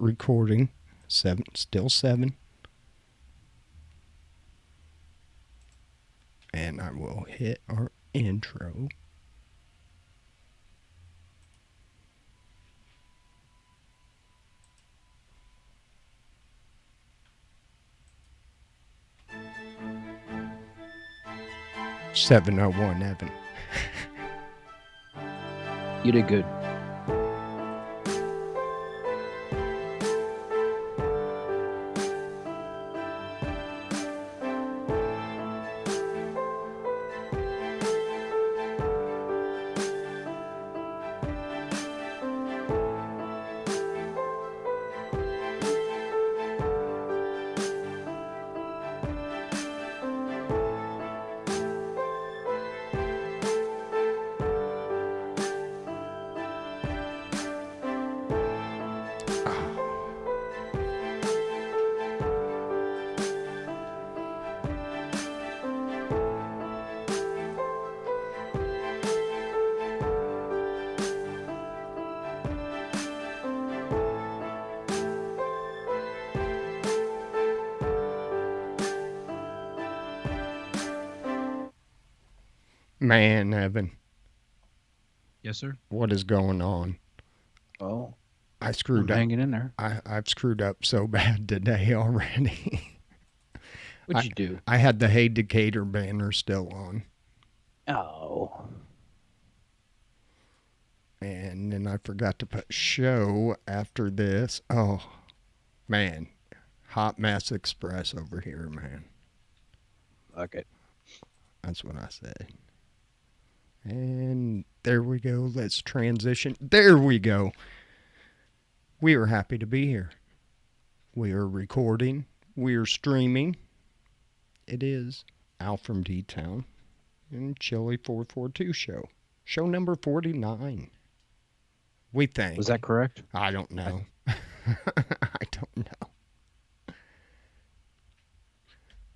recording. Still 7. And I will hit our intro. $7:01, Evan. You did good. Man, Evan. Yes, sir. What is going on? Oh, I screwed up. Hanging in there. I've screwed up so bad today already. What'd you do? I had the Hey Decatur banner still on. Oh. And then I forgot to put show after this. Oh, man. Hot Mess Express over here, man. Okay. That's what I said. And there we go. Let's transition. There we go. We are happy to be here. We are recording. We are streaming. It is AlfromDtown&Chili442 Show. Show number 49. We think. Was that correct? I don't know. I don't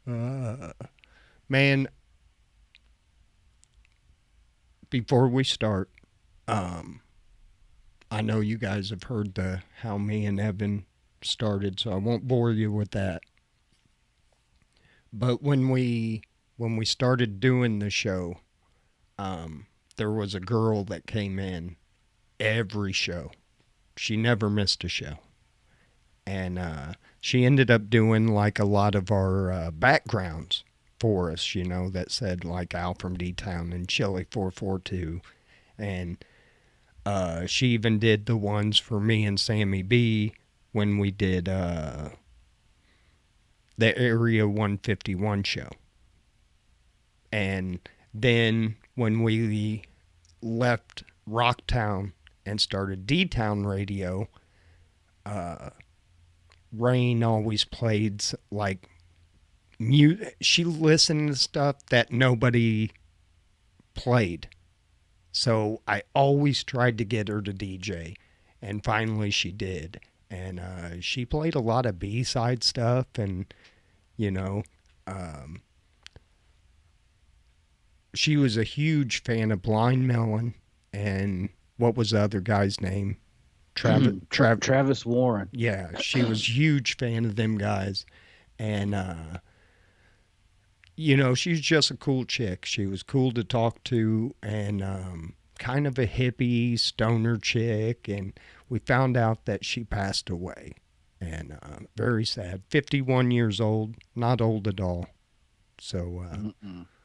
know. Man, before we start, I know you guys have heard how me and Evan started, so I won't bore you with that. But when we started doing the show, there was a girl that came in every show. She never missed a show. And she ended up doing like a lot of our backgrounds for us, you know, that said like AlfromDtown and Chili442. And she even did the ones for me and Sammy B when we did the Area 151 show. And then when we left Rocktown and started D-Town Radio, Rain always played like she listened to stuff that nobody played. So I always tried to get her to DJ, and finally she did. And she played a lot of B-side stuff, and, you know, she was a huge fan of Blind Melon, and what was the other guy's name? Travis Warren. Yeah, she was a huge fan of them guys. And, you know, she's just a cool chick. She was cool to talk to, and kind of a hippie stoner chick. And we found out that she passed away. And very sad. 51 years old, not old at all. So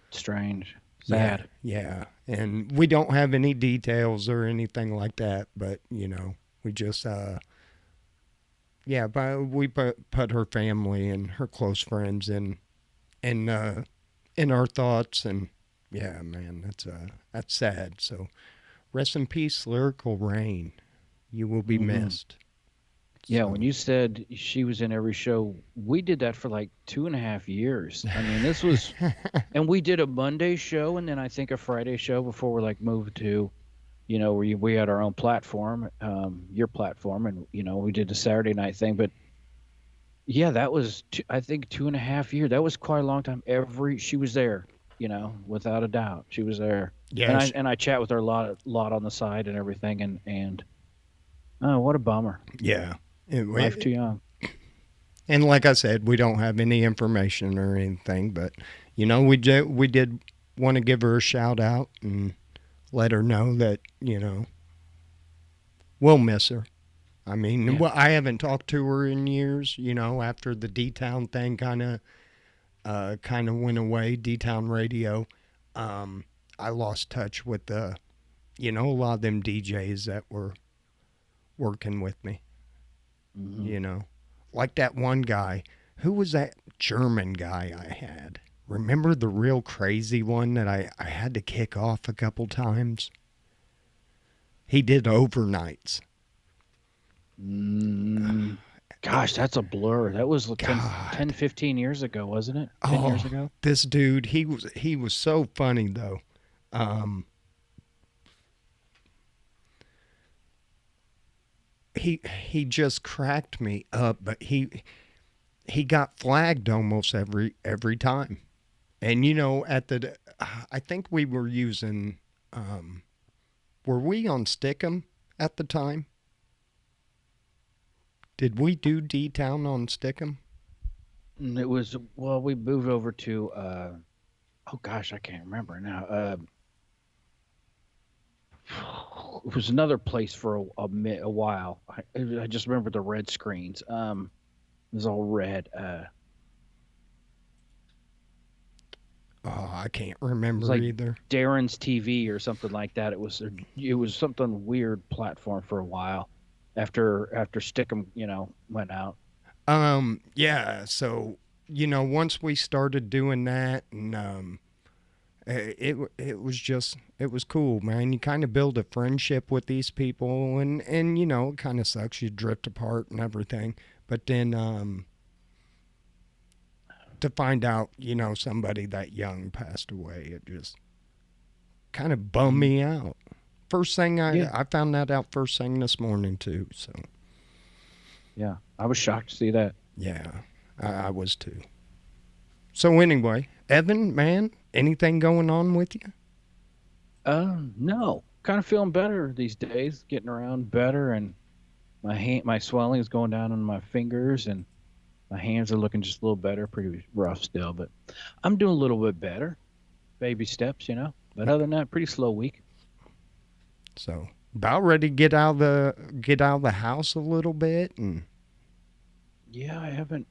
strange. Sad. Yeah. And we don't have any details or anything like that, but, you know, we just, but we put her family and her close friends in our thoughts, and yeah, man, that's sad. So rest in peace, Lyrical Rain. You will be missed. Yeah, So, when you said she was in every show, we did that for like 2.5 years. I mean, this was, and we did a Monday show and then I think a Friday show before we like moved to, you know, we had our own platform, your platform, and, you know, we did the Saturday night thing. But yeah, that was, I think 2.5 years. That was quite a long time. She was there, you know, without a doubt. She was there. yeah, And I chat with her a lot on the side and everything. And oh, what a bummer. yeah. Life It, too young. and like I said, we don't have any information or anything, but we did want to give her a shout out and let her know that we'll miss her. I mean, Yeah. well, I haven't talked to her in years. After the D Town thing kind of went away, D Town Radio. I lost touch with a lot of them DJs that were working with me. Hmm. You know, like that one guy. Who was that German guy I had? Remember the real crazy one that I had to kick off a couple times? He did overnights. Mm, gosh, that's a blur. That was 10, God. 15 years ago, wasn't it? 10 years Oh, ago? this dude, he was so funny though. Um, he just cracked me up, but he got flagged almost every time. And at I think we were using were we on Stickum at the time? Did we do D Town on Stickum? It was, well, we moved over to, oh gosh, I can't remember now. It was another place for a while. I just remember the red screens. It was all red. Oh, I can't It was remember like either. Darren's TV or something like that. It was something weird platform for a while after Stickum, went out. Yeah, so once we started doing that, and it was cool, man. You kind of build a friendship with these people, and it kind of sucks you drift apart and everything. But then to find out somebody that young passed away, it just kind of bummed Hmm. me out. First thing Yeah, I found that out first thing this morning too. So yeah. I was shocked to see that. yeah, I was too. So anyway, Evan, man, anything going on with you? No, kind of feeling better these days, getting around better, and my swelling is going down on my fingers, and my hands are looking just a little better. Pretty rough still, but I'm doing a little bit better. Baby steps. But other than that, pretty slow week. So about ready to get out of the house a little bit, and Yeah, I haven't.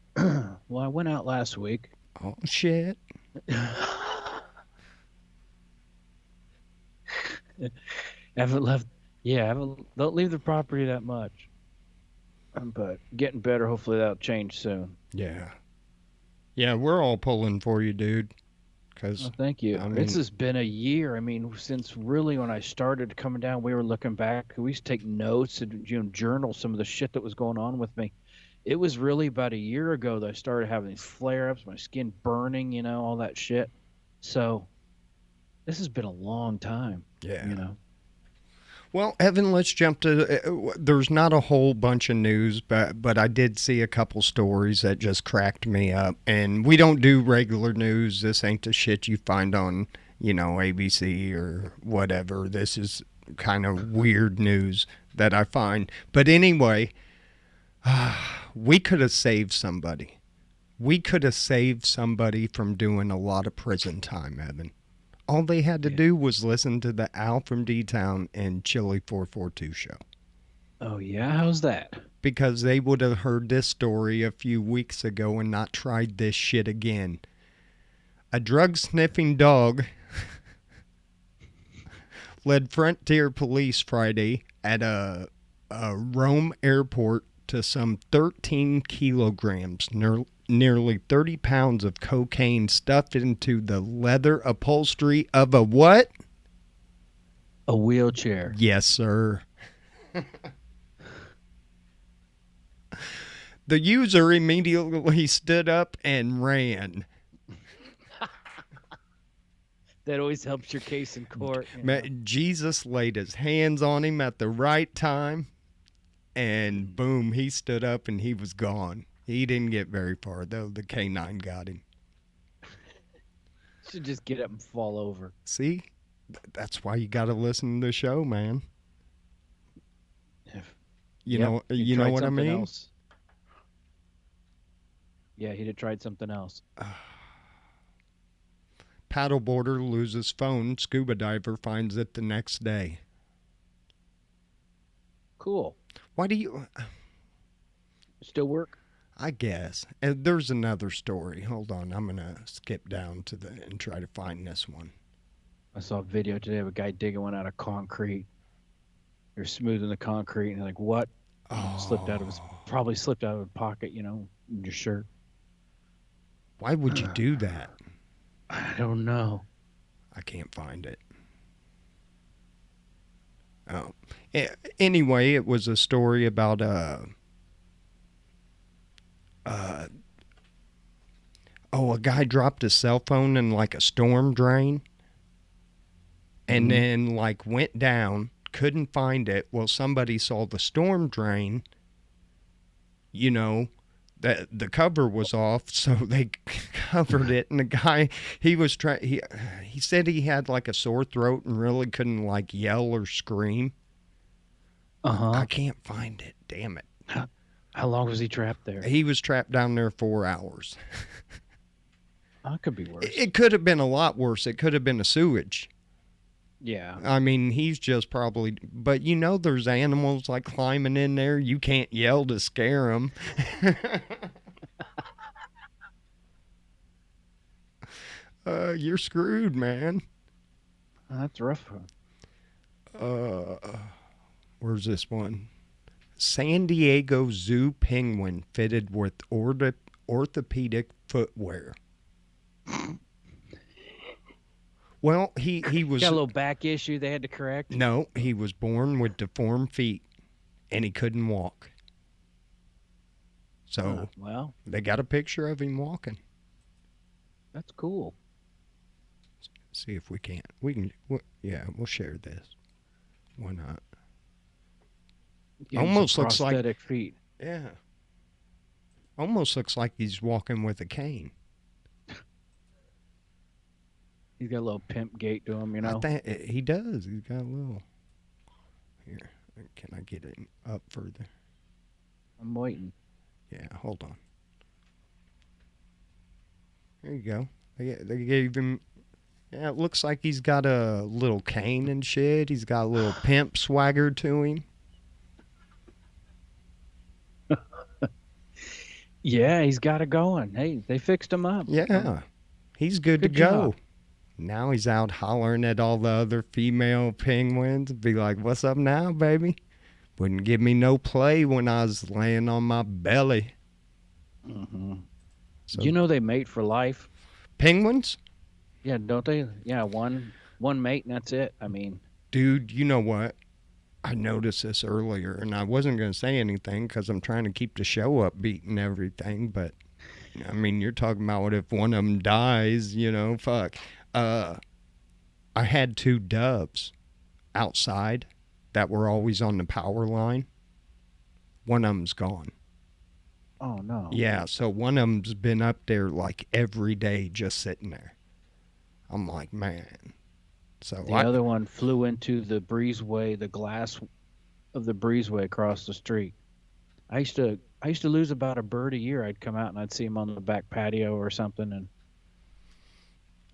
Well, I went out last week. oh shit. Haven't left. Yeah, haven't. Don't leave the property that much. But getting better. Hopefully that'll change soon. Yeah, yeah, we're all pulling for you, dude. Cause Well, thank you. I It's mean, just been a year. I mean, since really when I started coming down, we were looking back. We used to take notes and journal some of the shit that was going on with me. It was really about a year ago that I started having these flare ups, my skin burning, all that shit. So this has been a long time, yeah. you know. Well, Evan, let's jump to. There's not a whole bunch of news, but I did see a couple stories that just cracked me up. And we don't do regular news. This ain't the shit you find on ABC or whatever. This is kind of weird news that I find. But anyway, we could have saved somebody. We could have saved somebody from doing a lot of prison time, Evan. All they had to Yeah. do was listen to the Al from D-Town and Chili442 show. Oh yeah, how's that? Because they would have heard this story a few weeks ago and not tried this shit again. A drug sniffing dog led Frontier Police Friday at a Rome airport to some 13 kilograms, nearly 30 pounds of cocaine stuffed into the leather upholstery of a what? A wheelchair. Yes, sir. The user immediately stood up and ran. That always helps your case in court. Jesus laid his hands on him at the right time, and Mm. boom, he stood up and he was gone. He didn't get very far, though. The canine got him. Should just get up and fall over. See? That's why you got to listen to the show, man. If Yep, he You know tried what I something mean? else. Yeah, he'd have tried something else. Paddleboarder loses phone. Scuba diver finds it the next day. Cool. Why do you? Still work? I guess. And there's another story. Hold on, I'm gonna skip down to the and try to find this one. I saw a video today of a guy digging one out of concrete. They're smoothing the concrete, and they're like, what? Slipped out of his, Oh, probably slipped out of his pocket, in your shirt. why would you do that? I don't know. I can't find it. Oh, anyway, it was a story about uh, a guy dropped his cell phone in like a storm drain, and Mhm. then like went down, couldn't find it. Well, somebody saw the storm drain, you know, that the cover was off, so they covered it. And the guy, he was trying. He said he had like a sore throat and really couldn't like yell or scream. I Uh-huh. can't find it. Damn it. How long was he trapped there? He was trapped down there 4 hours. Oh, it could be worse. It could have been a lot worse. It could have been a sewage. Yeah. I mean, he's just probably. But there's animals like climbing in there. You can't yell to scare them. You're screwed, man. That's rough. Uh, where's this one? San Diego Zoo penguin fitted with orthopedic footwear. Well, he was Got a little back issue they had to correct. no, he was born with deformed feet, and he couldn't walk. So Well, they got a picture of him walking. that's cool. See if we can. Yeah, we'll share this. Why not? Give him Almost some looks like prosthetic feet. yeah. Almost looks like he's walking with a cane. He's got a little pimp gait to him, I think he does. He's got a little. Here, can I get it up further? I'm waiting. Yeah, hold on. There you go. They gave him. Yeah, it looks like he's got a little cane and shit. He's got a little pimp swagger to him. Yeah, he's got it going. Hey, they fixed him up. Yeah, he's good to Good go. job. Now he's out hollering at all the other female penguins. Be like, "What's up now, baby?" Wouldn't give me no play when I was laying on my belly. Hmm. So They mate for life. penguins, Yeah, don't they? Yeah, one mate and that's it. I mean, dude. You know what? I noticed this earlier, and I wasn't going to say anything because I'm trying to keep the show upbeat and everything. But I mean, you're talking about if one of them dies, fuck. I had two doves outside that were always on the power line. One of them's gone. oh no. Yeah, so one of them's been up there like every day just sitting there. I'm like, man. So The other one flew into the breezeway, the glass of the breezeway across the street. I used to lose about a bird a year. I'd come out and I'd see them on the back patio or something, and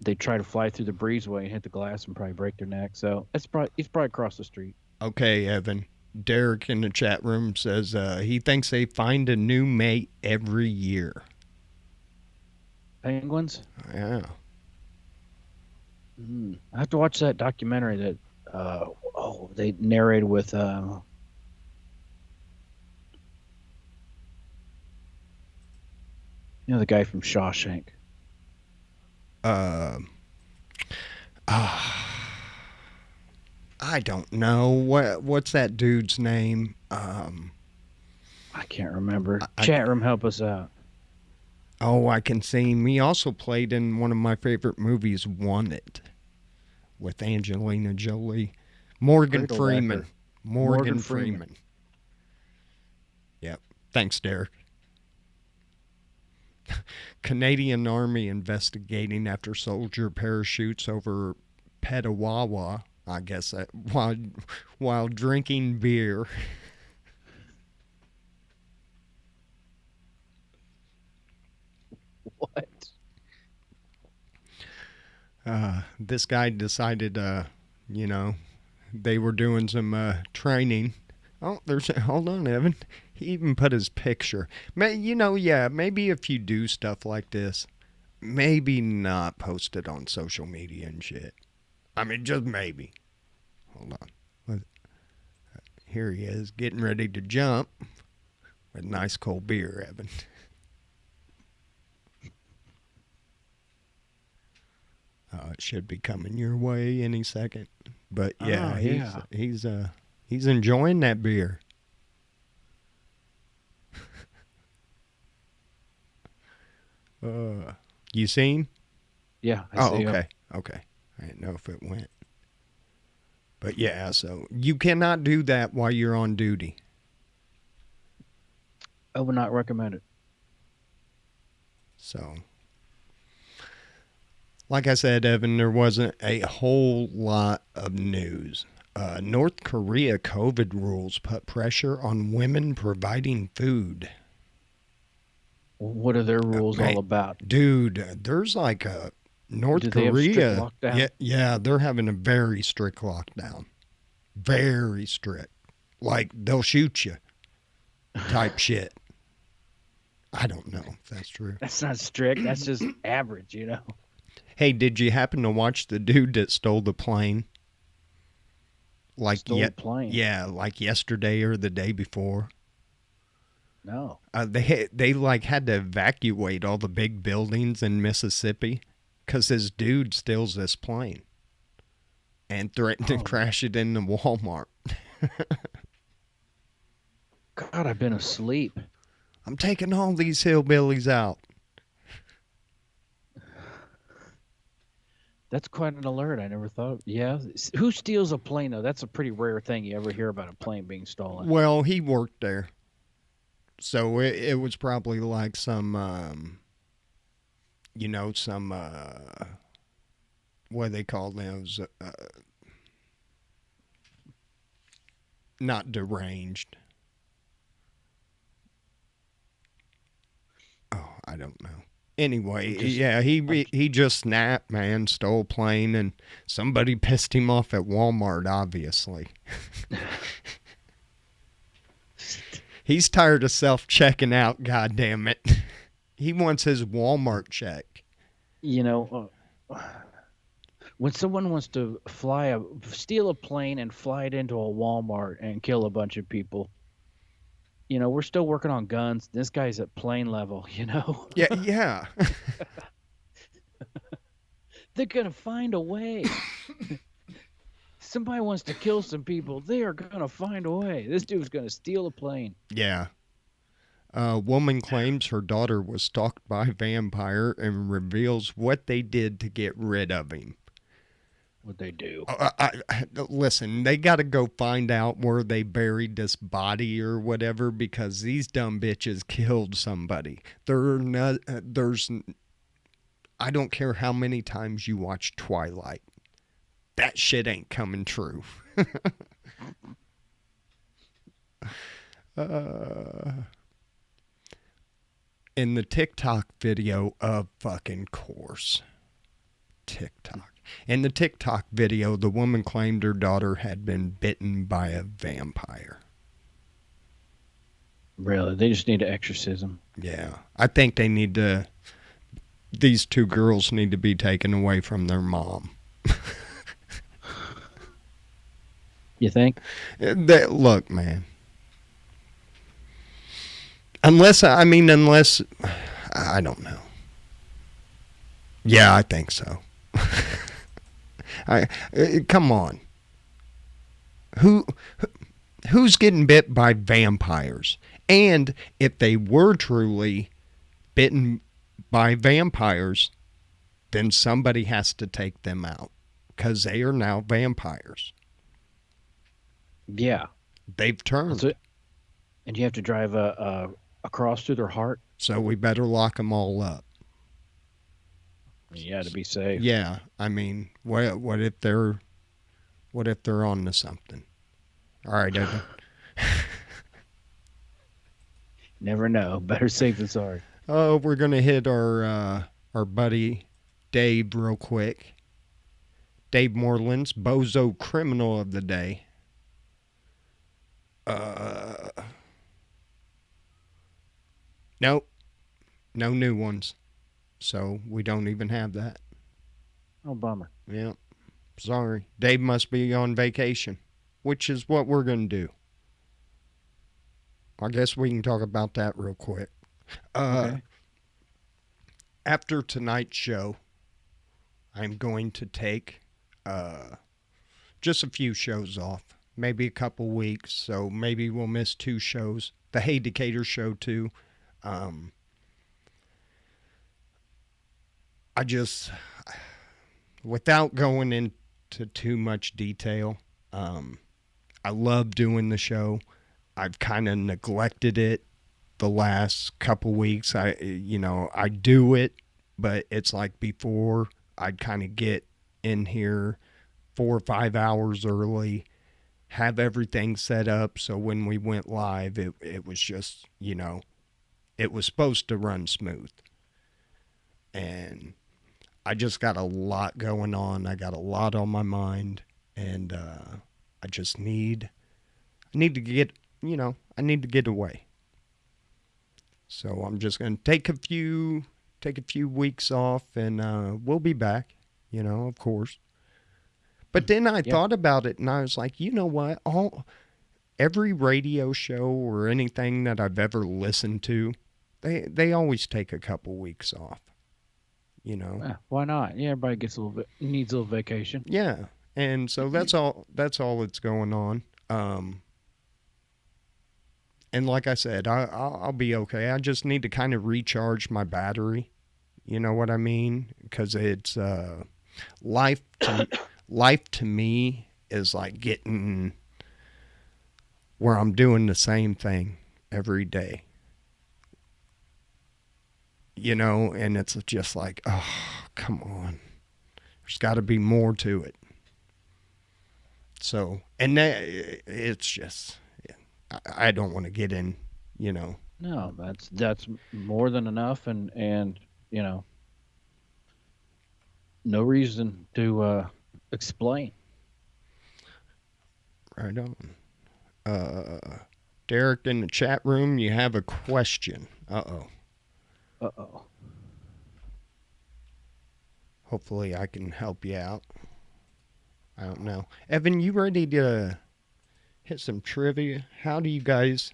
they'd try to fly through the breezeway and hit the glass and probably break their neck. So he's probably across the street. okay, Evan. Derek in the chat room says he thinks they find a new mate every year. Penguins. Yeah. I have to watch that documentary that they narrated with the guy from Shawshank. Uh, I don't know what's that dude's name. I can't remember. I- Chat room, help us out. Oh, I can see him. He also played in one of my favorite movies, Wanted, with Angelina Jolie. Morgan Great old Freeman. actor. Morgan Freeman. Yep. Thanks, Derek. Canadian Army investigating after soldier parachutes over Petawawa, I guess, while drinking beer. This guy decided, you know, they were doing some training. Oh, hold on, Evan. He even put his picture. Yeah, maybe if you do stuff like this, maybe not post it on social media and shit. I mean, just maybe. Hold on. Here he is, getting ready to jump with nice cold beer, Evan. It should be coming your way any second. But yeah, Oh, yeah. he's enjoying that beer. You seen? Yeah, I Oh, see him. okay, okay. I didn't know if it went. But yeah, so you cannot do that while you're on duty. I would not recommend it. So, like I said, Evan, there wasn't a whole lot of news. North Korea COVID rules put pressure on women providing food. What are their rules Man, all about? dude, there's like a North Do they have strict Korea. Yeah, lockdown? yeah, they're having a very strict lockdown. Very strict. Like they'll shoot you type shit. I don't know if that's true. That's not strict. That's just average, you know. Hey, did you happen to watch the dude that stole the plane? Like Stole a plane. yeah, like yesterday or the day before. No. They like had to evacuate all the big buildings in Mississippi because this dude steals this plane and threatened to Oh, crash it into Walmart. God, I've been asleep. I'm taking all these hillbillies out. That's quite an alert. I never thought. Yeah. Who steals a plane, though? That's a pretty rare thing you ever hear about a plane being stolen. Well, he worked there. So it was probably like some, some, what do they call those? Not deranged. Oh, I don't know. Anyway, Just yeah, like, he just snapped, man, stole a plane, and somebody pissed him off at Walmart, obviously. He's tired of self-checking out, God damn it. He wants his Walmart check. you know, when someone wants to steal a plane and fly it into a Walmart and kill a bunch of people, we're still working on guns. This guy's at plane level, Yeah, yeah. They're going to find a way. Somebody wants to kill some people. They are going to find a way. This dude's going to steal a plane. Yeah. A woman claims her daughter was stalked by a vampire and reveals what they did to get rid of him. What they do. Listen, they got to go find out where they buried this body or whatever because these dumb bitches killed somebody. I don't care how many times you watch Twilight. That shit ain't coming true. In the TikTok video, of fucking course. TikTok. In the TikTok video, the woman claimed her daughter had been bitten by a vampire. Really? They just need an exorcism. Yeah. I think these two girls need to be taken away from their mom. You think? Look, man. Unless, I don't know. Yeah, I think so. Come on. Who's getting bit by vampires? And if they were truly bitten by vampires, then somebody has to take them out because they are now vampires. Yeah. They've turned. And you have to drive a cross through their heart. So we better lock them all up. Yeah, to be safe. Yeah, I mean, what if they're on to something? All right, Evan. Never know. Better safe than sorry. Oh, we're gonna hit our buddy Dave real quick. Dave Moreland's Bozo Criminal of the Day. Uh, nope, no new ones. So we don't even have that. Oh, bummer. Yeah, sorry. Dave must be on vacation, which is what we're going to do. I guess we can talk about that real quick. Uh, Okay. After tonight's show, I'm going to take uh, just a few shows off, maybe a couple weeks. So maybe we'll miss two shows. The Hey Decatur show, too. Um, I just, without going into too much detail, um, I love doing the show. I've kind of neglected it the last couple weeks. I do it, but it's like before I'd kind of get in here 4 or 5 hours early, have everything set up. So when we went live, it was just, it was supposed to run smooth. And I just got a lot going on. I got a lot on my mind. And I just I need to get, I need to get away. So I'm just going to take a few weeks off, and we'll be back, of course. But then I Yeah. thought about it, and I was like, you know what? Every radio show or anything that I've ever listened to, they always take a couple weeks off, you know. Why not? Yeah, everybody gets a little bit needs a little vacation. Yeah, and so that's all that's going on. And like I said, I'll be okay. I just need to kind of recharge my battery. You know what I mean? Because it's life. Life to me is like getting where I'm doing the same thing every day. And it's just like, oh, come on. There's got to be more to it. So, and that, it's just, I don't want to get in, you know. No, that's more than enough, and you know, no reason to explain. Right on. Derek in the chat room, you have a question. Uh-oh. Uh-oh. Hopefully I can help you out. I don't know. Evan, you ready to hit some trivia? How do you guys...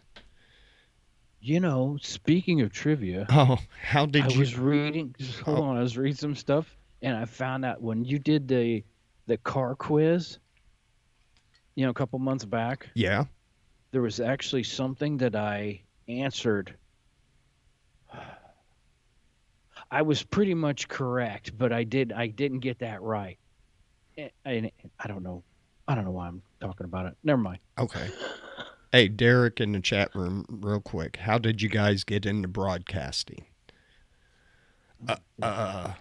Speaking of trivia, Oh, how I did you... was reading. Just hold Oh, on, I was reading some stuff, and I found out when you did the car quiz, a couple months back, yeah. there was actually something that I answered. I was pretty much correct, but I didn't get that right. And I don't know why I'm talking about it. Never mind. Okay. Hey, Derek in the chat room, real quick. How did you guys get into broadcasting? Uh,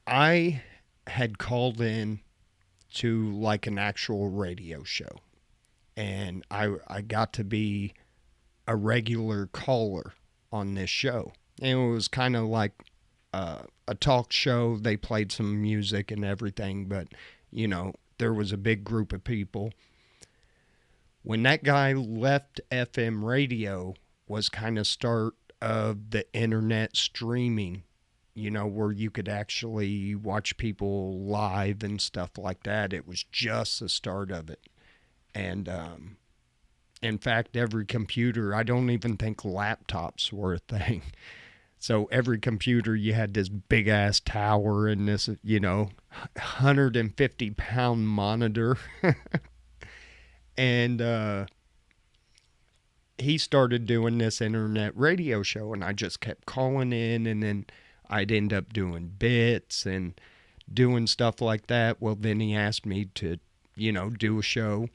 I had called in to like an actual radio show, and I got to be a regular caller on this show. And it was kind of like a talk show. They played some music and everything, but there was a big group of people. When that guy left FM radio, was kind of start of the internet streaming, where you could actually watch people live and stuff like that. It was just the start of it. And in fact, every computer, I don't even think laptops were a thing. So every computer, you had this big ass tower and this, 150-pound monitor. And he started doing this internet radio show, and I just kept calling in, and then I'd end up doing bits and doing stuff like that. Well, then he asked me to, do a show,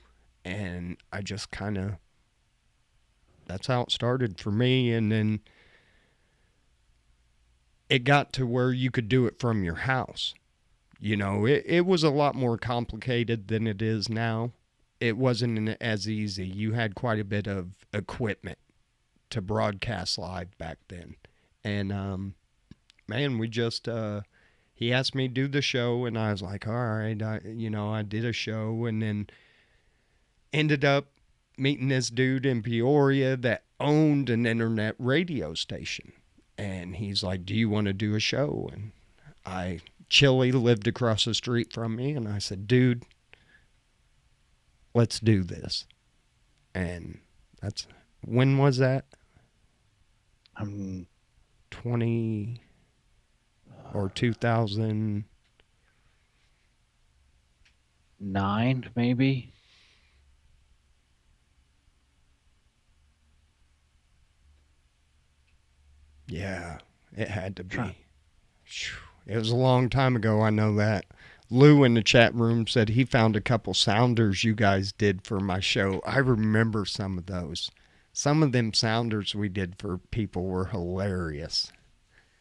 and I just kind of, that's how it started for me. And then it got to where you could do it from your house. It was a lot more complicated than it is now. It wasn't as easy. You had quite a bit of equipment to broadcast live back then. And man, he he asked me to do the show, and I was like, all right, I did a show, and then ended up meeting this dude in Peoria that owned an internet radio station. And he's like, do you want to do a show? And Chili lived across the street from me, and I said, dude, let's do this. And that's, when was that? I'm 20 or 2000. 9, maybe. Yeah, it had to Try- be. It was a long time ago, I know that. Lou in the chat room said he found a couple sounders you guys did for my show. I remember some of those. Some of them sounders we did for people were hilarious.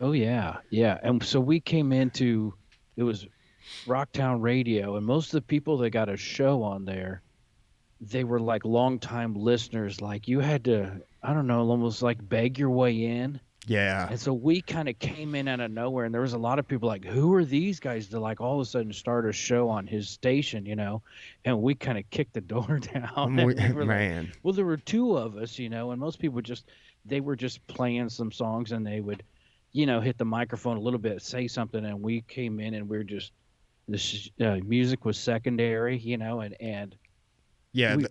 Oh yeah, yeah. And so we came into it was Rocktown Radio, and most of the people that got a show on there, they were like longtime listeners. Like you had to, I don't know, almost like beg your way in. Yeah. And so we kind of came in out of nowhere, and there was a lot of people like, "Who are these guys?" To like all of a sudden start a show on his station, And we kind of kicked the door down, and we were like, Man. "Well, there were two of us, And most people they were just playing some songs, and they would, hit the microphone a little bit, say something, and we came in, and we are just music was secondary, and Yeah, we,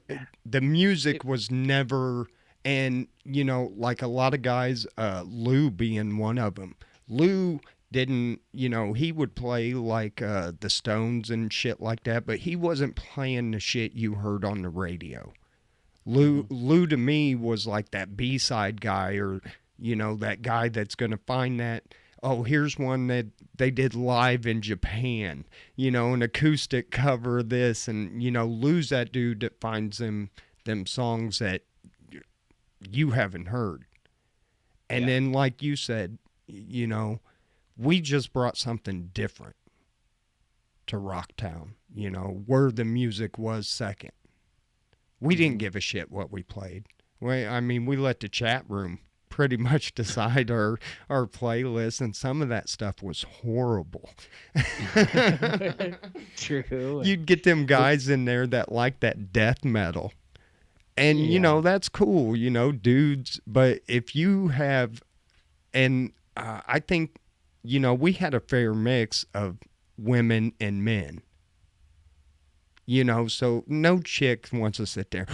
the music was never, and like a lot of guys, Lou being one of them. Lou didn't, he would play like the Stones and shit like that, but he wasn't playing the shit you heard on the radio. Lou, Mhm. Lou to me was like that B-side guy, or that guy that's going to find that. Oh, here's one that they did live in Japan, an acoustic cover of this, and Lou's that dude that finds them songs that you haven't heard. And Yeah. then, like you said, we just brought something different to Rocktown, where the music was second. We didn't Mhm. give a shit what we played. We let the chat room pretty much decide our playlist, and some of that stuff was horrible. True. You'd get them But guys in there that like that death metal. And, yeah. that's cool, dudes. But if you have, and I think, we had a fair mix of women and men. So no chick wants to sit there.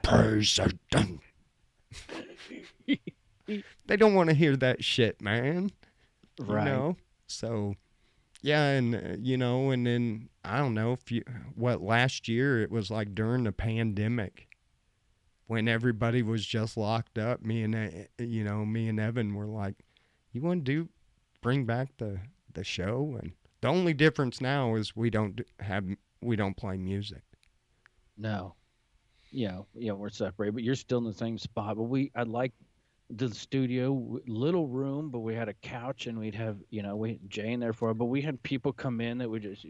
President. They don't want to hear that shit, man. You Right. know. So yeah, and and then I don't know if last year it was like during the pandemic when everybody was just locked up. Me and Evan were like, you want to bring back the show? And the only difference now is we don't play music. No. We're separated, but you're still in the same spot. But I like the studio, little room, but we had a couch, and we'd have, we had Jay in there for it. But we had people come in that would just,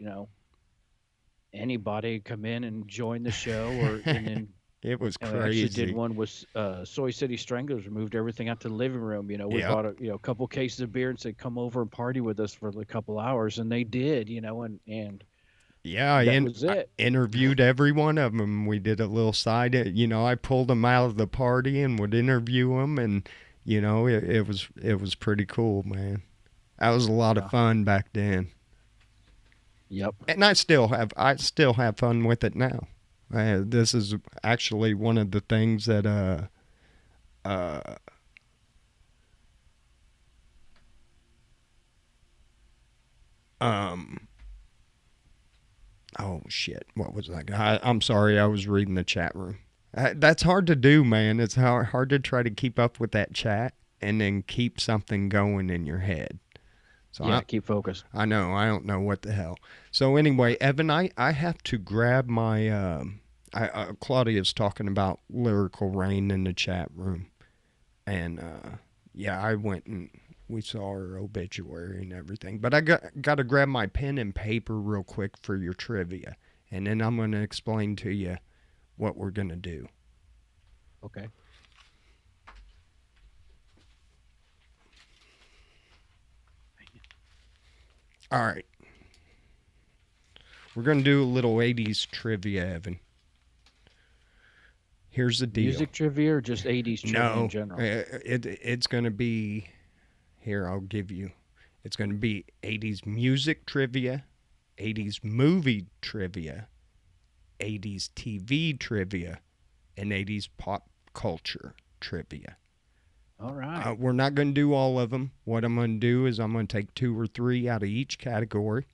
anybody come in and join the show, and then It was we actually did crazy. one with Soy City Stranglers. We moved everything out to the living room. We Yep. bought a couple cases of beer and said, "Come over and party with us for a couple hours," and they did. And Yeah, that was I it. interviewed every one of them. We did a little side, I pulled them out of the party and would interview them, and it was pretty cool, man. That was a lot of Yeah. fun back then, Yep. and I still have fun with it now. This is actually one of the things that uh um oh shit, what was that? I'm sorry, I was reading the chat room. That's hard to do, man. It's hard to try to keep up with that chat and then keep something going in your head. So Yeah. Keep focused. I know I don't know what the hell. So anyway, Evan, I have to grab my. Claudia's talking about Lyrical Rain in the chat room, and yeah, I went and we saw her obituary and everything. But I got to grab my pen and paper real quick for your trivia, and then I'm going to explain to you what we're going to do. Okay. All right. We're going to do a little 80s trivia, Evan. Here's the deal. Music trivia or just 80s trivia in No, general? it's going to be, here, I'll give you. It's going to be 80s music trivia, 80s movie trivia, 80s TV trivia, and 80s pop culture trivia. All right. We're not going to do all of them. What I'm going to do is I'm going to take 2 or 3 out of each category.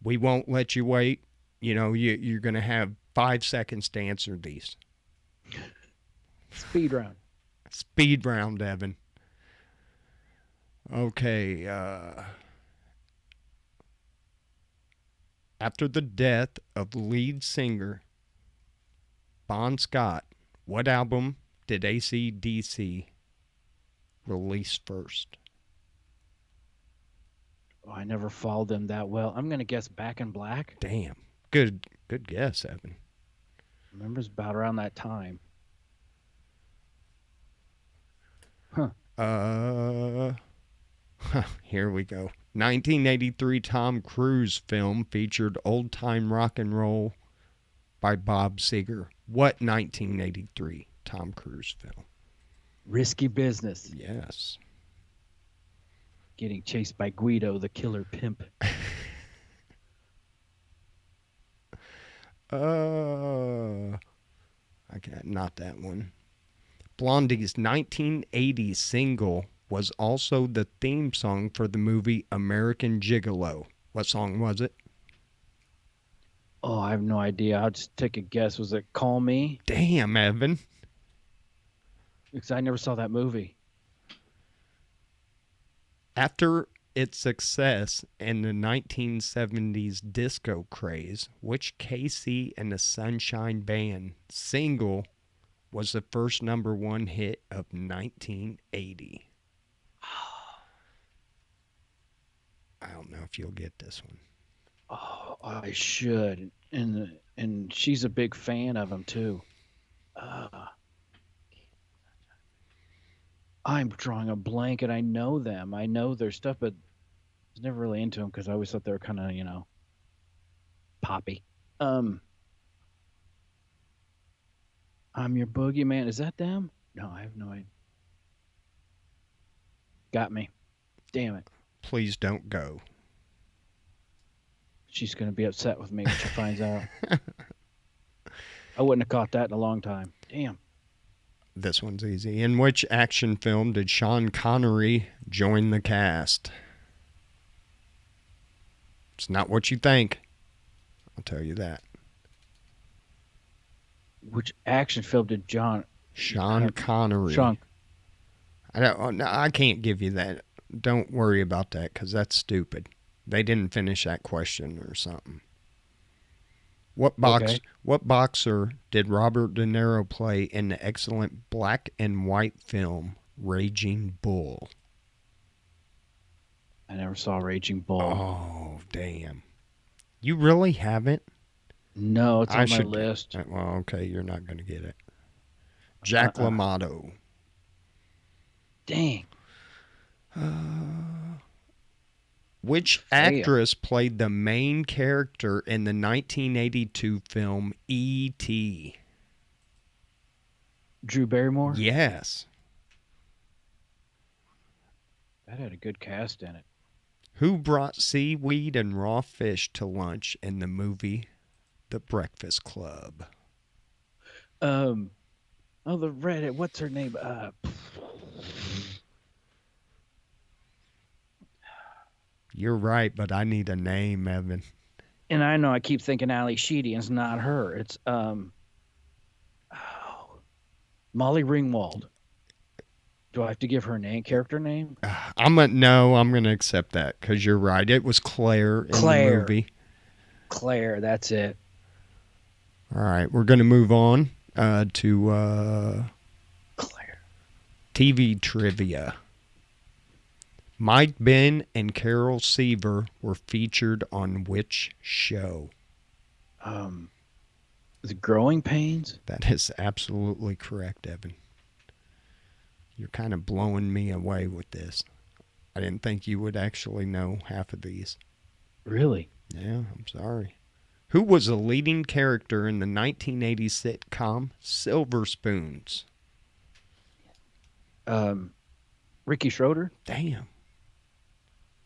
We won't let you wait. You know, you're going to have 5 seconds to answer these. Speed round. Speed round, Evan. Okay. After the death of lead singer Bon Scott, what album did AC/DC release first? Oh, I never followed them that well. I'm going to guess Back in Black. Damn. Good guess, Evan. I remember it's about around that time. Huh. Here we go. 1983 Tom Cruise film featured Old Time Rock and Roll by Bob Seger. What 1983 Tom Cruise film? Risky Business. Yes. Getting chased by Guido, the killer pimp. I got not that one. Blondie's 1980 single was also the theme song for the movie American Gigolo. What song was it? Oh, I have no idea. I'll just take a guess. Was it Call Me? Damn, Evan. Because I never saw that movie. After its success in the 1970s disco craze, which KC and the Sunshine Band single was the first #1 hit of 1980? I don't know if you'll get this one. Oh, I should. And she's a big fan of him too. I'm drawing a blank, and I know them. I know their stuff, but I was never really into them because I always thought they were kind of, poppy. I'm Your Boogeyman. Is that them? No, I have no idea. Got me. Damn it. Please don't go. She's going to be upset with me when she finds out. I wouldn't have caught that in a long time. Damn. This one's easy. In which action film did Sean Connery join the cast? It's not what you think. I'll tell you that. Which action film did Sean Connery. I can't give you that. Don't worry about that because that's stupid. They didn't finish that question or something. What boxer did Robert De Niro play in the excellent black and white film Raging Bull? I never saw Raging Bull. Oh, damn. You really haven't? No, it's on my list. Well, okay, you're not going to get it. Jack LaMotta. Dang. Which actress played the main character in the 1982 film E.T.? Drew Barrymore? Yes. That had a good cast in it. Who brought seaweed and raw fish to lunch in the movie The Breakfast Club? The redhead. What's her name? You're right, but I need a name, Evan. And I know I keep thinking Ali Sheedy, and it's not her. It's Molly Ringwald. Do I have to give her a character name? I'm going to accept that because you're right. It was Claire in the movie. Claire, that's it. All right, we're going to move on to Claire. TV trivia. Mike Ben and Carol Seaver were featured on which show? Is it Growing Pains? That is absolutely correct, Evan. You're kind of blowing me away with this. I didn't think you would actually know half of these. Really? Yeah, I'm sorry. Who was a leading character in the 1980 sitcom Silver Spoons? Um, Ricky Schroeder? Damn.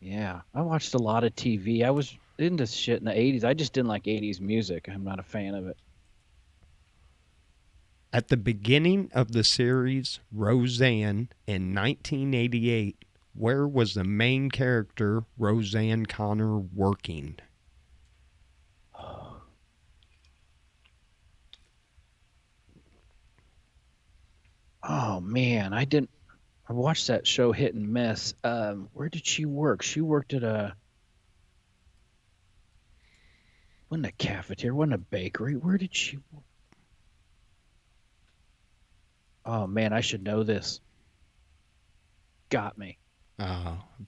Yeah, I watched a lot of TV. I was into shit in the 80s. I just didn't like 80s music. I'm not a fan of it. At the beginning of the series Roseanne in 1988, where was the main character Roseanne Connor working? Oh man, I watched that show Hit and Miss. Where did she work? She worked at wasn't a cafeteria, wasn't a bakery. Where did she? Oh man, I should know this. Got me.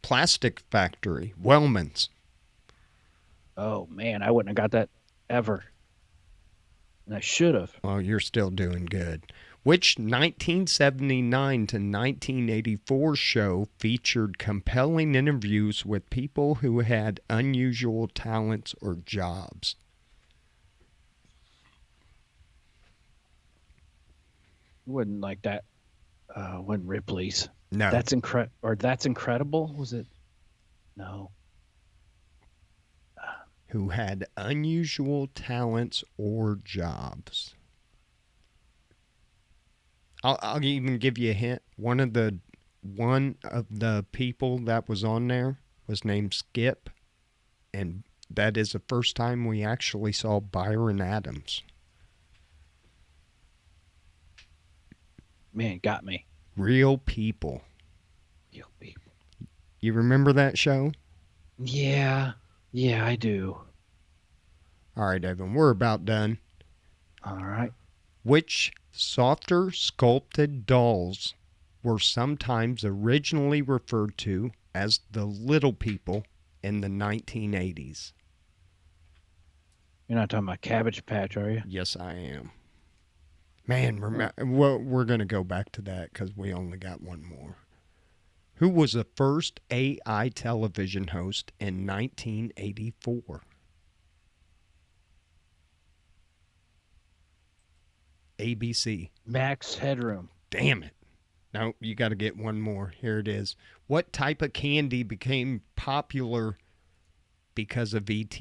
Plastic Factory, Wellman's. Oh man, I wouldn't have got that ever. And I should have. Well, you're still doing good. Which 1979 to 1984 show featured compelling interviews with people who had unusual talents or jobs? Wouldn't like that. Wasn't Ripley's. No. That's incredible. Was it? No. Who had unusual talents or jobs. I'll even give you a hint. One of the people that was on there was named Skip, and that is the first time we actually saw Byron Adams. Man, got me. Real people. Real people. You remember that show? Yeah. Yeah, I do. All right, Evan, we're about done. All right. Which softer sculpted dolls were sometimes originally referred to as the little people in the 1980s? You're not talking about Cabbage Patch, are you? Yes, I am. Man, well, we're going to go back to that because we only got one more. Who was the first AI television host in 1984? ABC. Max Headroom. Damn it. No, you got to get one more. Here it is. What type of candy became popular because of ET?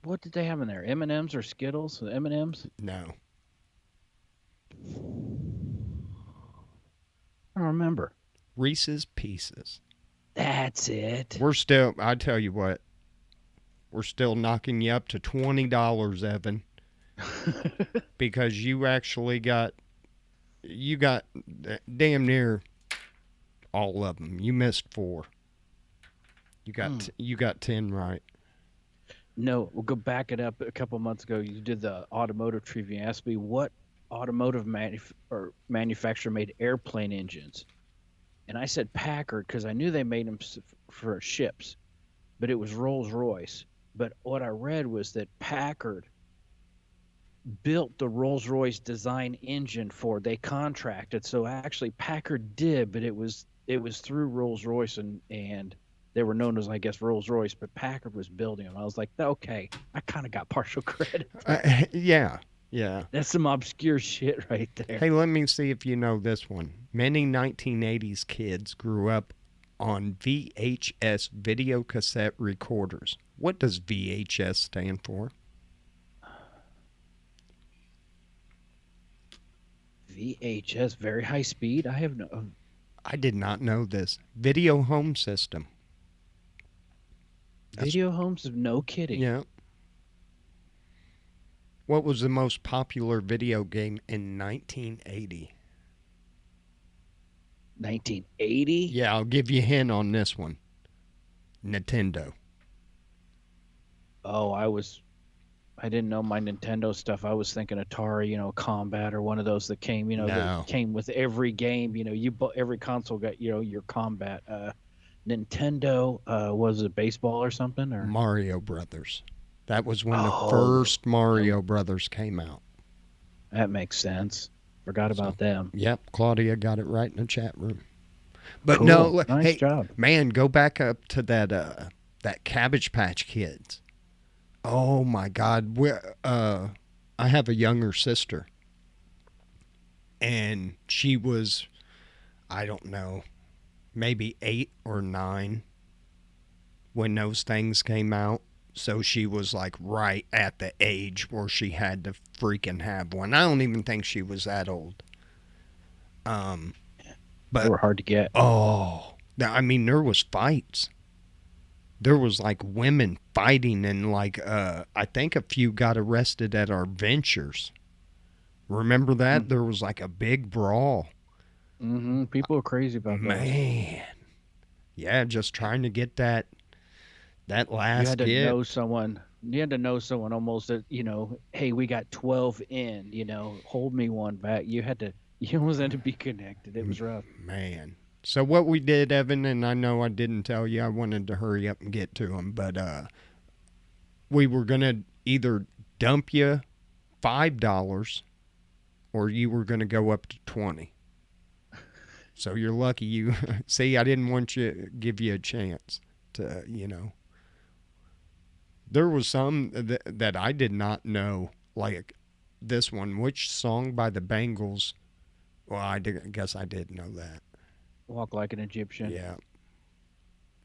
What did they have in there? M&Ms or Skittles? M&Ms? No. I don't remember. Reese's Pieces. That's it. I tell you what, we're still knocking you up to $20, Evan, because you got damn near all of them. You missed 4. You got 10 right. No, we'll go back it up a couple months ago. You did the automotive trivia. You asked me what automotive manufacturer made airplane engines. And I said Packard because I knew they made them for ships, but it was Rolls-Royce. But what I read was that Packard built the Rolls-Royce design engine for. They contracted, so actually Packard did, but it was through Rolls-Royce and they were known as, I guess, Rolls-Royce, but Packard was building them. I was like, okay, I kind of got partial credit. Yeah. That's some obscure shit right there. Hey, let me see if you know this one. Many 1980s kids grew up on VHS video cassette recorders. What does VHS stand for? VHS, very high speed. I did not know this. Video home system. Video homes, no kidding. Yeah. What was the most popular video game in 1980? 1980? Yeah, I'll give you a hint on this one. Nintendo. Oh, I didn't know my Nintendo stuff. I was thinking Atari, Combat or one of those that came, No. that came with every game. Every console got, your Combat. Nintendo, was it baseball or something? Or Mario Brothers. That was when the first Mario Brothers came out. that makes sense. Forgot So, about them. yep, Claudia got it right in the chat room. But Cool. no, Nice hey, job. man, go back up to that Cabbage Patch Kids. Oh my God, I have a younger sister, and she was, I don't know, maybe 8 or 9 when those things came out. So she was like right at the age where she had to freaking have one. I don't even think she was that old. Um, They but were hard to get. oh, I mean, there was fights. There was like women fighting, and like I think a few got arrested at our ventures. Remember that? There was like a big brawl. Mm-hmm. People are crazy about those. Man, yeah, just trying to get that You last had to kid. know someone. You had to know someone almost that, hey, we got 12 in, hold me one back. You had to, you almost had to be connected. It was rough. Man. So what we did, Evan, and I know I didn't tell you, I wanted to hurry up and get to him, but we were gonna either dump you $5 or you were gonna go up to 20. So you're lucky you see. I didn't want you give you a chance to. There was some that I did not know, like this one. Which song by the Bangles? Well, guess I did know that. Walk like an Egyptian. Yeah,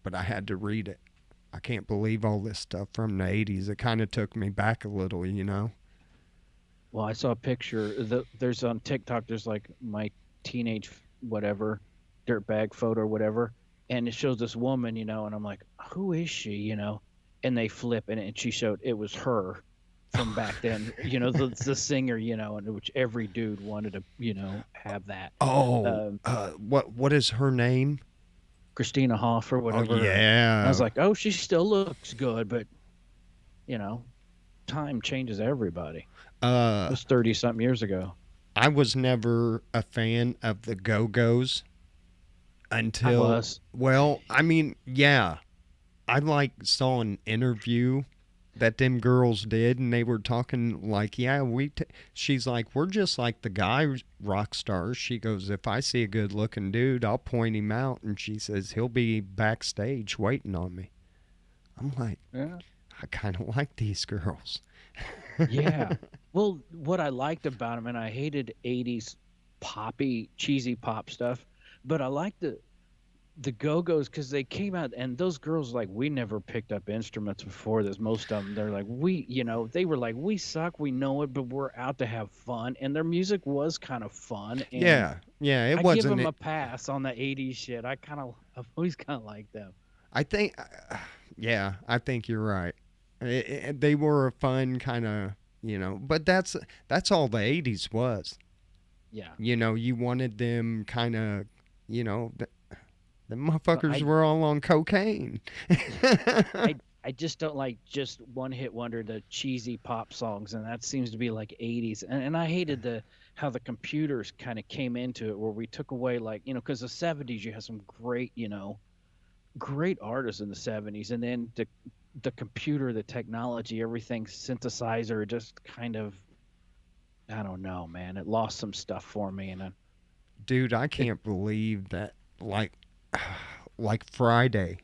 but I had to read it. I can't believe all this stuff from the 80s. It kind of took me back a little. Well, I saw a picture. There's on TikTok. There's like my teenage whatever, dirtbag photo or whatever, and it shows this woman, and I'm like, who is she, And they flip, and she showed it was her from back then, the singer, and which every dude wanted to, have that. Oh, Um, what is her name? Christina Hoff or Oh whatever. And I was yeah. like, oh, she still looks good, but you know, time changes everybody. It Uh, was 30 something years ago. I was never a fan of the Go Go's I until, was. well, I mean, yeah, I like saw an interview that them girls did, and they were talking like, yeah, she's like, we're just like the guy rock stars. She goes, if I see a good looking dude, I'll point him out, and she says he'll be backstage waiting on me. I'm like, Yeah. I kind of like these girls. Yeah. Well, what I liked about them, and I hated 80s poppy, cheesy pop stuff, but I liked the Go-Go's because they came out and those girls like we never picked up instruments before this. Most of them, they're like they were like we suck, we know it, but we're out to have fun, and their music was kind of fun, and Yeah, yeah, it I give wasn't them a it. pass on the 80s shit. I've always kind of liked them. I think, yeah, I think you're right. They were a fun kind of, but that's all the '80s was. Yeah. You wanted them kind of, you know, th- the But motherfuckers were all on cocaine. I I just don't like just one hit wonder the cheesy pop songs, and that seems to be like 80s. And I hated the how the computers kind of came into it, where we took away like because the 70s you had some great great artists in the 70s, and then the computer, the technology, everything synthesizer just kind of I don't know, man. It lost some stuff for me, and Dude, I it can't believe that. Like Friday,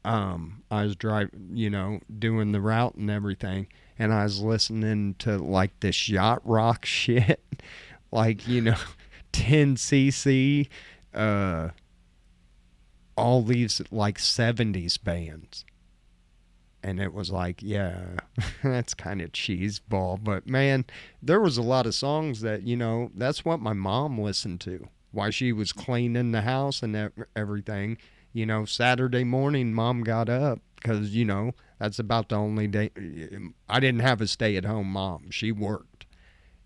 I was driving, doing the route and everything, and I was listening to like this yacht rock shit, like 10cc, uh, all these like 70s bands. And it was like, yeah, that's kind of cheese ball. But man, there was a lot of songs that, that's what my mom listened to while she was cleaning the house and everything. Saturday morning, mom got up because, that's about the only day. I didn't have a stay at home mom. She worked.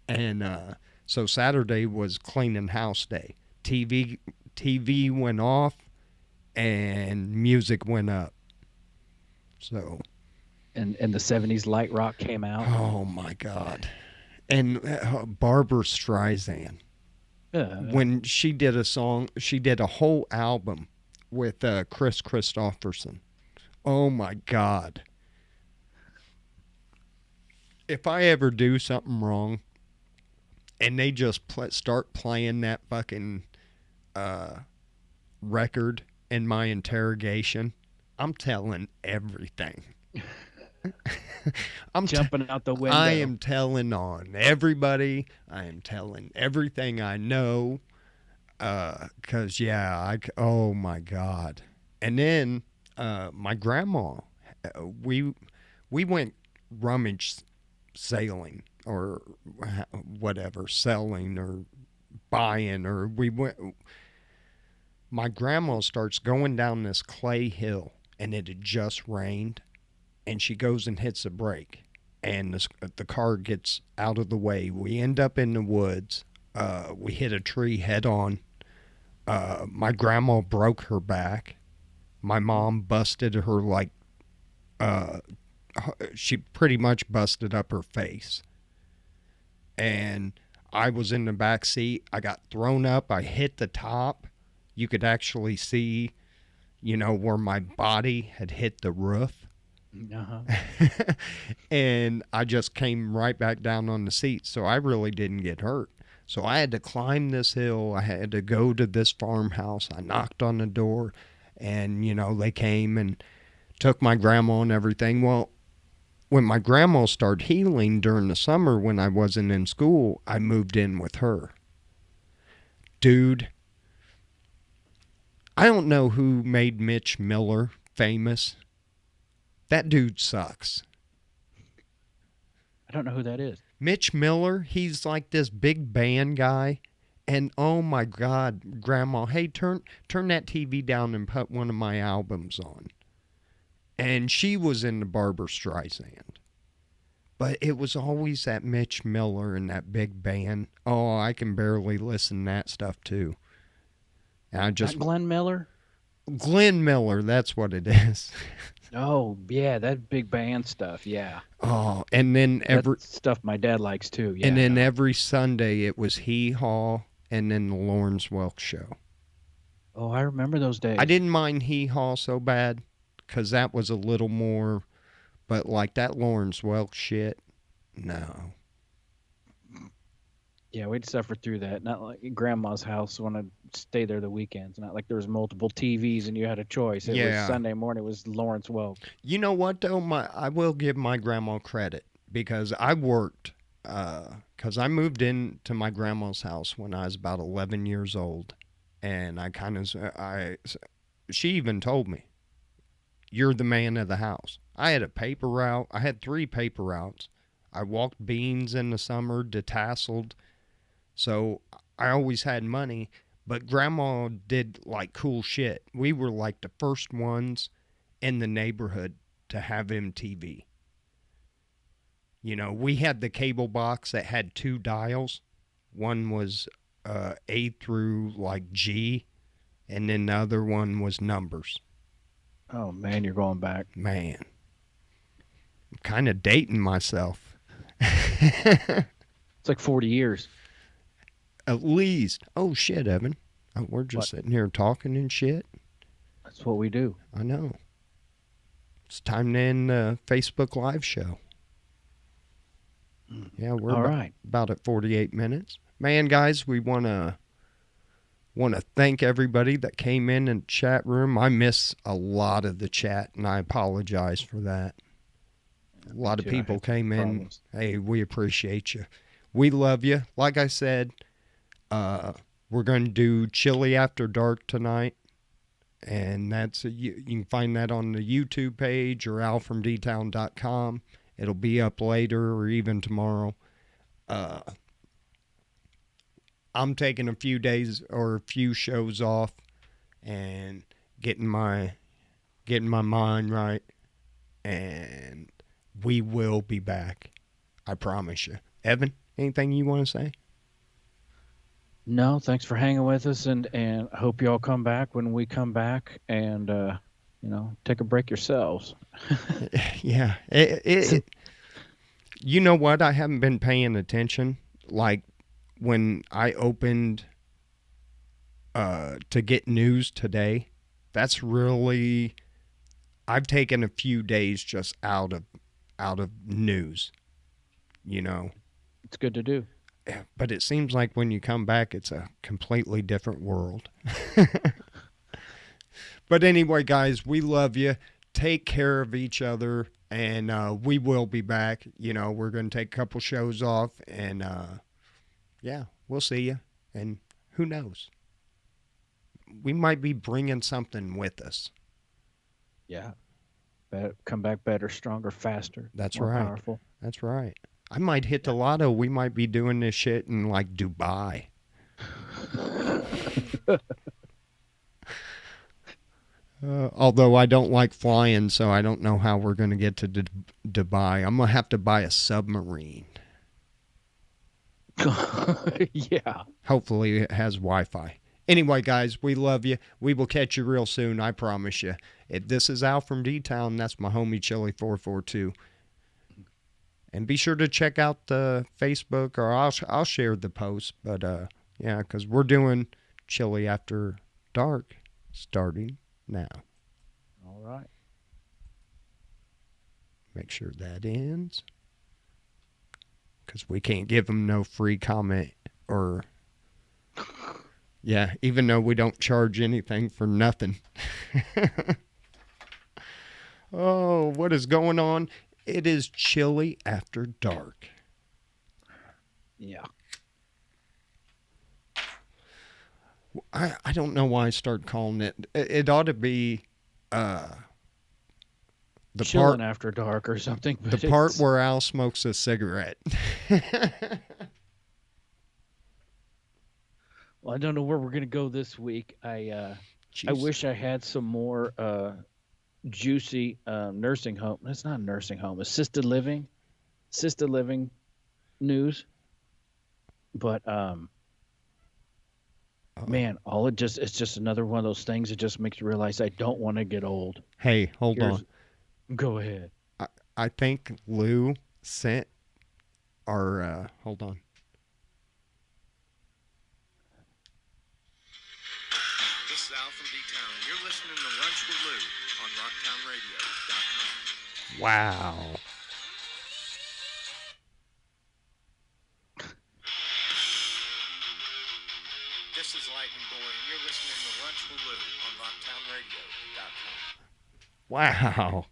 And so Saturday was cleaning house day. TV went off and music went up. So, and the 70s light rock came out. oh my God. And Barbara Streisand, Yeah. when she did a song, she did a whole album with Chris Christopherson. Oh my God. If I ever do something wrong and they just start playing that fucking uh, record in my interrogation. I'm telling everything. Jumping out the I window. am telling on everybody. I am telling everything I know. Cause yeah, oh my god. And then my grandma, we we went rummage sailing or whatever, selling or buying, or we went. My grandma starts going down this clay hill, and it had just rained, and she goes and hits a brake, and the car gets out of the way. We end up in the woods. We hit a tree head on. My grandma broke her back. My mom busted her uh, she pretty much busted up her face. And I was in the back seat. I got thrown up. I hit the top. You could actually see, where my body had hit the roof. Uh-huh. And I just came right back down on the seat. So I really didn't get hurt. So I had to climb this hill. I had to go to this farmhouse. I knocked on the door, and, they came and took my grandma and everything. Well, when my grandma started healing during the summer when I wasn't in school, I moved in with her. Dude, I don't know who made Mitch Miller famous. That dude sucks. I don't know who that is. Mitch Miller, he's like this big band guy. And oh my God, Grandma, hey, turn that TV down and put one of my albums on. And she was in the Barbra Streisand. But it was always that Mitch Miller and that big band. Oh, I can barely listen to that stuff too. And I just Not Glenn Miller? Glenn Miller, that's what it is. Oh, yeah, that big band stuff. Yeah. Oh, and then That's stuff my dad likes too. Yeah, and I then know. every Sunday it was Hee Haw and then the Lawrence Welk show. Oh, I remember those I days. didn't mind Hee Haw so bad because that was a little more, but like that Lawrence Welk shit, no. Yeah, we'd suffer through that. Not like at grandma's house when I'd stay there the weekends. Not like there was multiple TVs and you had a choice. It was Yeah. Sunday morning. It was Lawrence Welk. You know what though? I will give my grandma credit because I worked. Because I moved into my grandma's house when I was about 11 years old, and she even told me, "You're the man of the house." I had a paper route. I had 3 paper routes. I walked beans in the summer, detasseled, so I always had money. But grandma did like cool shit. We were like the first ones in the neighborhood to have MTV. We had the cable box that had 2 dials. One was A through like G, and then the other one was numbers. Oh man, you're going back. Man, I'm kind of dating myself. It's like 40 years. At least. Oh shit, Evan. We're What? just sitting here talking and shit. That's what we do. I know. It's time to end the Facebook Live show. Yeah, we're All right. about at 48 minutes. Man, guys, we want to thank everybody that came in the chat room. I miss a lot of the chat, and I apologize for that. A lot of too. people came in. Problems. Hey, we appreciate you. We love you. Like I said, we're going to do Chili After Dark tonight, and you can find that on the YouTube page or AlfromDtown.com. It'll be up later or even tomorrow. I'm taking a few days or a few shows off and getting my mind right, and we will be back. I promise you. Evan, anything you want to say? No, thanks for hanging with us, and I hope you all come back when we come back, and take a break yourselves. Yeah. You know what? I haven't been paying attention. Like when I opened to get news today, that's really I've taken a few days just out of news. It's good to do. But it seems like when you come back, it's a completely different world. But anyway, guys, we love you. Take care of each other, and we will be back. We're going to take a couple shows off, and yeah, we'll see you. And who knows? We might be bringing something with us. Yeah. Come back better, stronger, faster, That's more right. powerful. That's right. I might hit Yeah. the lotto. We might be doing this shit in like Dubai. Although I don't like flying, so I don't know how we're going to get to Dubai. I'm going to have to buy a submarine. Yeah. Hopefully, it has Wi Fi. Anyway, guys, we love you. We will catch you real soon, I promise you. This is Al from D-Town. That's my homie, Chili442. And be sure to check out the Facebook, or I'll share the post. But yeah, because we're doing Chili After Dark starting now. All right. Make sure that ends, because we can't give them no free comment or, yeah, even though we don't charge anything for nothing. Oh, what is going on? It is Chili After Dark. Yeah. I don't know why I started calling it. It ought to be the Chilling part after dark or something. the But part where Al smokes a cigarette. well, I don't know where we're gonna go this week. I wish I had some more juicy nursing home. It's not a nursing home. Assisted living news. But man, it's just another one of those things that just makes you realize I don't want to get old. Hey, hold on. Go ahead. I think Lou sent our. Hold on. This is Al from D-Town. You're listening to Lunch with Lou on RocktownRadio.com. Wow. This is Lightning Boy, and you're listening to Lunch with Lou on RocktownRadio.com. Wow.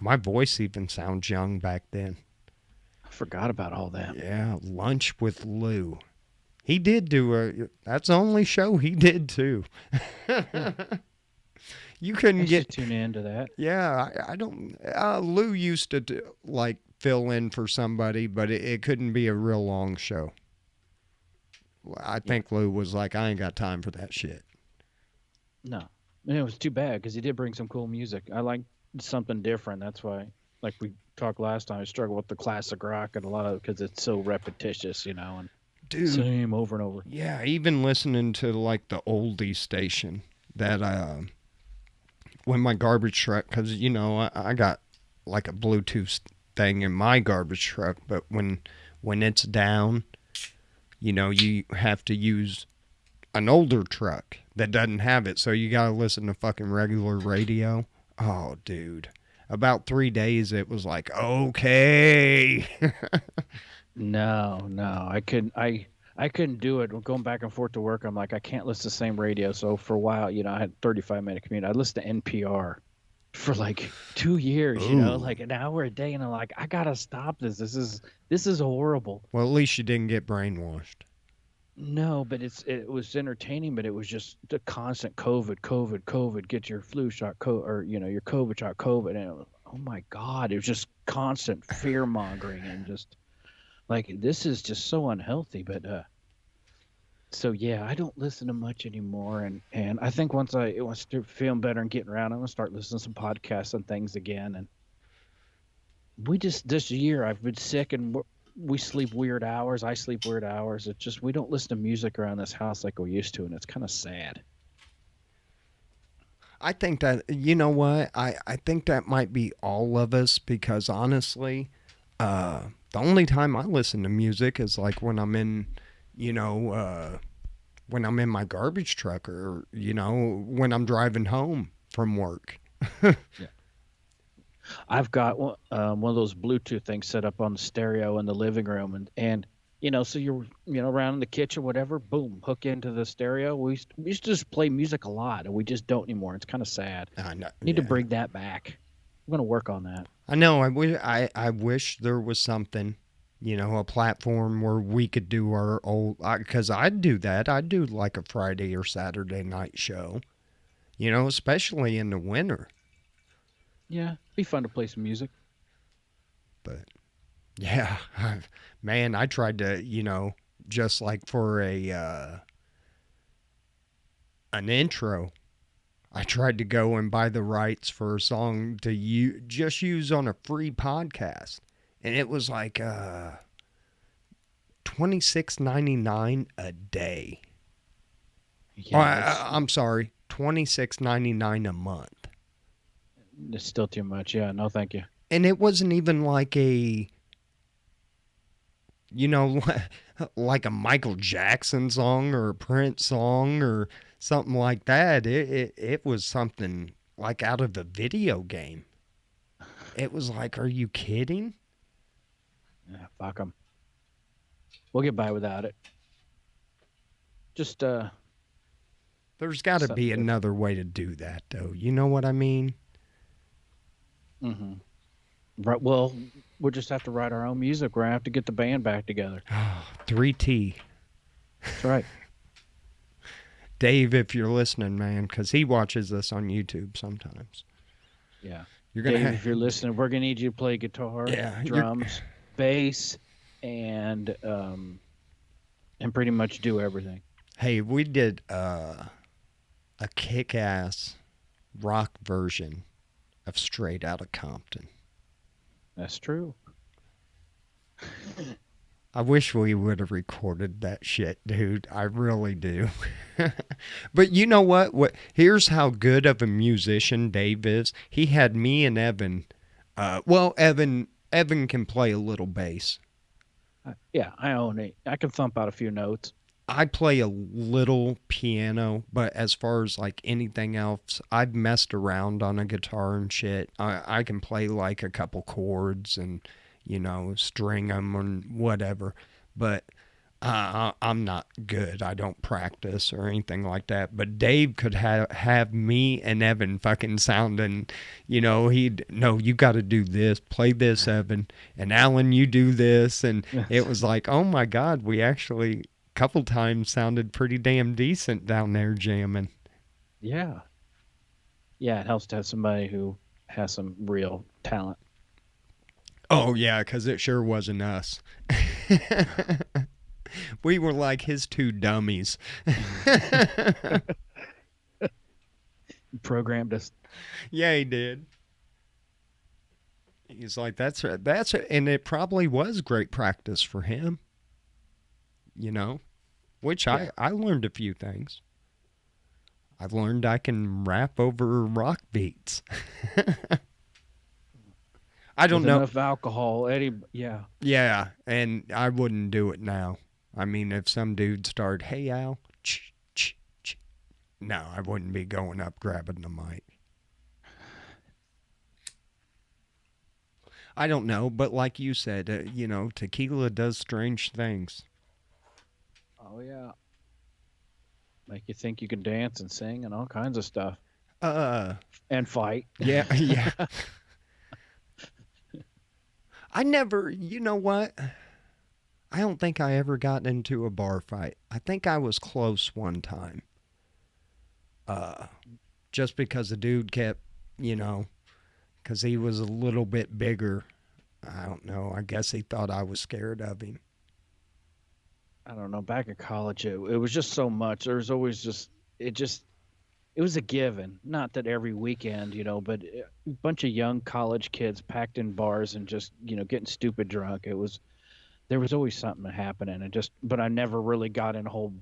My voice even sounds young back then. I forgot about all that. Yeah, Lunch with Lou. He did do that's the only show he did too. You couldn't get tune into that. Yeah, I don't. Lou used to like fill in for somebody, but it couldn't be a real long show. I think Lou was like, I ain't got time for that shit. No, and it was too bad because he did bring some cool music. I like something different. That's why, like we talked last time, I struggle with the classic rock and a lot of because it's so repetitious, and same over and over. Yeah, even listening to like the oldie station that when my garbage truck, because I got like a Bluetooth thing in my garbage truck, but when it's down, you have to use an older truck that doesn't have it, so you gotta listen to fucking regular radio. Oh, dude. About 3 days, it was like, okay. No, I couldn't. I couldn't do it. Going back and forth to work, I'm like, I can't listen to the same radio. So for a while, I had 35-minute commute. I listened to NPR for like 2 years, like an hour a day, and I'm like, I gotta stop this. This is horrible. Well, at least you didn't get brainwashed. No, but it was entertaining, but it was just the constant COVID, get your flu shot, or your COVID shot, COVID, and oh my God, it was just constant fear mongering and just like this is just so unhealthy. But so yeah, I don't listen to much anymore, and I think once I start feeling better and getting around, I'm gonna start listening to some podcasts and things again. And this year I've been sick and we sleep weird hours. I sleep weird hours. It's just we don't listen to music around this house like we used to, and it's kind of sad. I think that, you know what? I think that might be all of us, because honestly, the only time I listen to music is like when I'm in, when I'm in my garbage truck, or, when I'm driving home from work. Yeah. I've got one of those Bluetooth things set up on the stereo in the living room, and So you're, around in the kitchen, whatever, boom, hook into the stereo. We used to just play music a lot, and we just don't anymore. It's kind of sad. I know. Need to Yeah. bring that back. I'm gonna work on that. I know. I wish there was something, a platform where we could do our old. Because I'd do that. I'd do like a Friday or Saturday night show. Especially in the winter. Yeah, be fun to play some music. But yeah, man, I tried to, just like for a an intro. I tried to go and buy the rights for a song to just use on a free podcast, and it was like $26.99 a day. Yeah, I'm sorry, $26.99 a month, it's still too much. Yeah, no, thank you. and it wasn't even like a you know like a Michael Jackson song or a Prince song or something like that. It was something like out of a video game. It was like, are you kidding? Yeah, fuck them. We'll get by without it. Just There's got to something be different. another way to do that, though. You know what I mean? Mm-hmm. Right. Well, we'll just have to write our own music. We're gonna have to get the band back together. 3T. That's right. Dave, if you're listening, man, because he watches us on YouTube sometimes. Yeah. You're gonna Dave, if you're listening, we're gonna need you to play guitar, Yeah, drums, bass, and pretty much do everything. Hey, we did a kick-ass rock version of Straight Outta Compton. That's true. I wish we would have recorded that shit, dude. I really do. But you know what? Here's how good of a musician Dave is. He had me and Evan. Evan can play a little bass. Yeah, I own it. I can thump out a few notes. I play a little piano, but as far as like anything else, I've messed around on a guitar and shit. I can play like a couple chords and, string them and whatever. But I'm not good. I don't practice or anything like that. But Dave could have me and Evan fucking sounding, he'd, no, you got to do this, play this, Evan. And Alan, you do this. And it was like, oh my God, we actually couple times sounded pretty damn decent down there jamming. Yeah. Yeah, it helps to have somebody who has some real talent. Oh yeah, because it sure wasn't us. We were like his two dummies. Programmed us. Yeah, he did. He's like, and it probably was great practice for him. Which Yeah. I learned a few things. I've learned I can rap over rock beats. I don't With know. enough alcohol, Eddie. Yeah. Yeah, and I wouldn't do it now. I mean, if some dude started, hey, Al, no, I wouldn't be going up grabbing the mic. I don't know, but like you said, tequila does strange things. Oh yeah. Make you think you can dance and sing and all kinds of stuff. And fight. Yeah, yeah. I never, you know what? I don't think I ever got into a bar fight. I think I was close one time. Just because the dude kept, because he was a little bit bigger. I don't know. I guess he thought I was scared of him. I don't know. Back in college, it was just so much. There was always it was a given. Not that every weekend, but a bunch of young college kids packed in bars and just, getting stupid drunk. There was always something happening. But I never really got in a whole,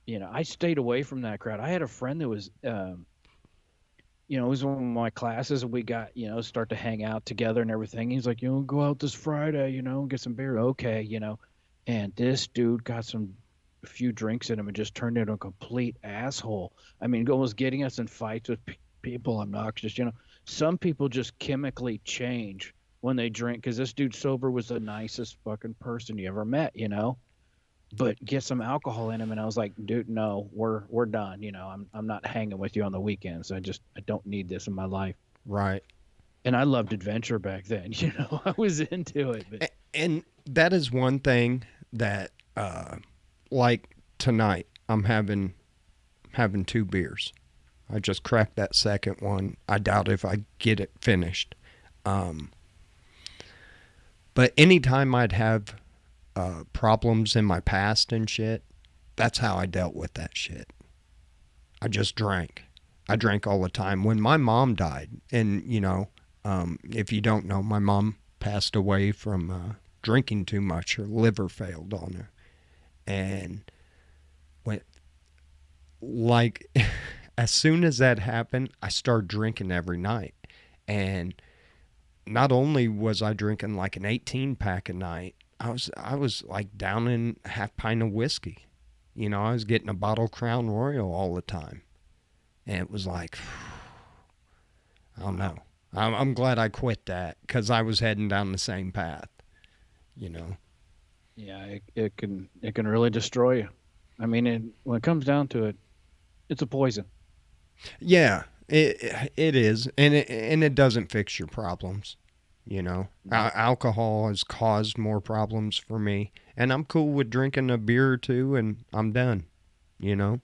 I stayed away from that crowd. I had a friend that was, it was one of my classes, and we got, start to hang out together and everything. He's like, go out this Friday, get some beer. Okay, And this dude got a few drinks in him and just turned into a complete asshole. I mean, almost getting us in fights with people obnoxious. Some people just chemically change when they drink, because this dude sober was the nicest fucking person you ever met, but get some alcohol in him, and I was like, dude, no, we're done. I'm not hanging with you on the weekends. I don't need this in my life. Right. And I loved adventure back then. I was into it, but And that is one thing that, like tonight, I'm having 2 beers. I just cracked that second one. I doubt if I get it finished. Um, but anytime I'd have problems in my past and shit, that's how I dealt with that shit. I just drank. I drank all the time. When my mom died, and if you don't know, my mom passed away from drinking too much. Her liver failed on her, and when like as soon as that happened, I started drinking every night, and not only was I drinking like an 18 pack a night, I was like downing half pint of whiskey. I was getting a bottle of Crown Royal all the time, and it was like, I don't know. I'm glad I quit that because I was heading down the same path. You know. yeah, it can really destroy you. I mean, when it comes down to it, it's a poison. Yeah, it is, and it doesn't fix your problems. No. Alcohol has caused more problems for me, and I'm cool with drinking a beer or two, and I'm done. You know.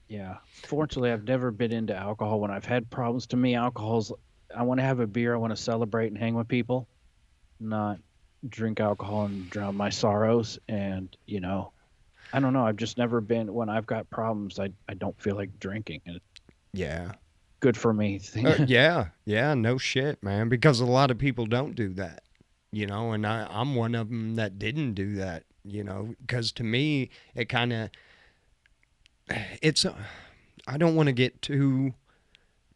Yeah. Fortunately, I've never been into alcohol. When I've had problems, to me, alcohol's, I want to have a beer, I want to celebrate and hang with people, not drink alcohol and drown my sorrows. And, I don't know. I've just never been, when I've got problems, I don't feel like drinking. And it's Yeah. good for me. Yeah. No shit, man. Because a lot of people don't do that. And I'm one of them that didn't do that. Because to me, it kind of it's. I don't want to get too.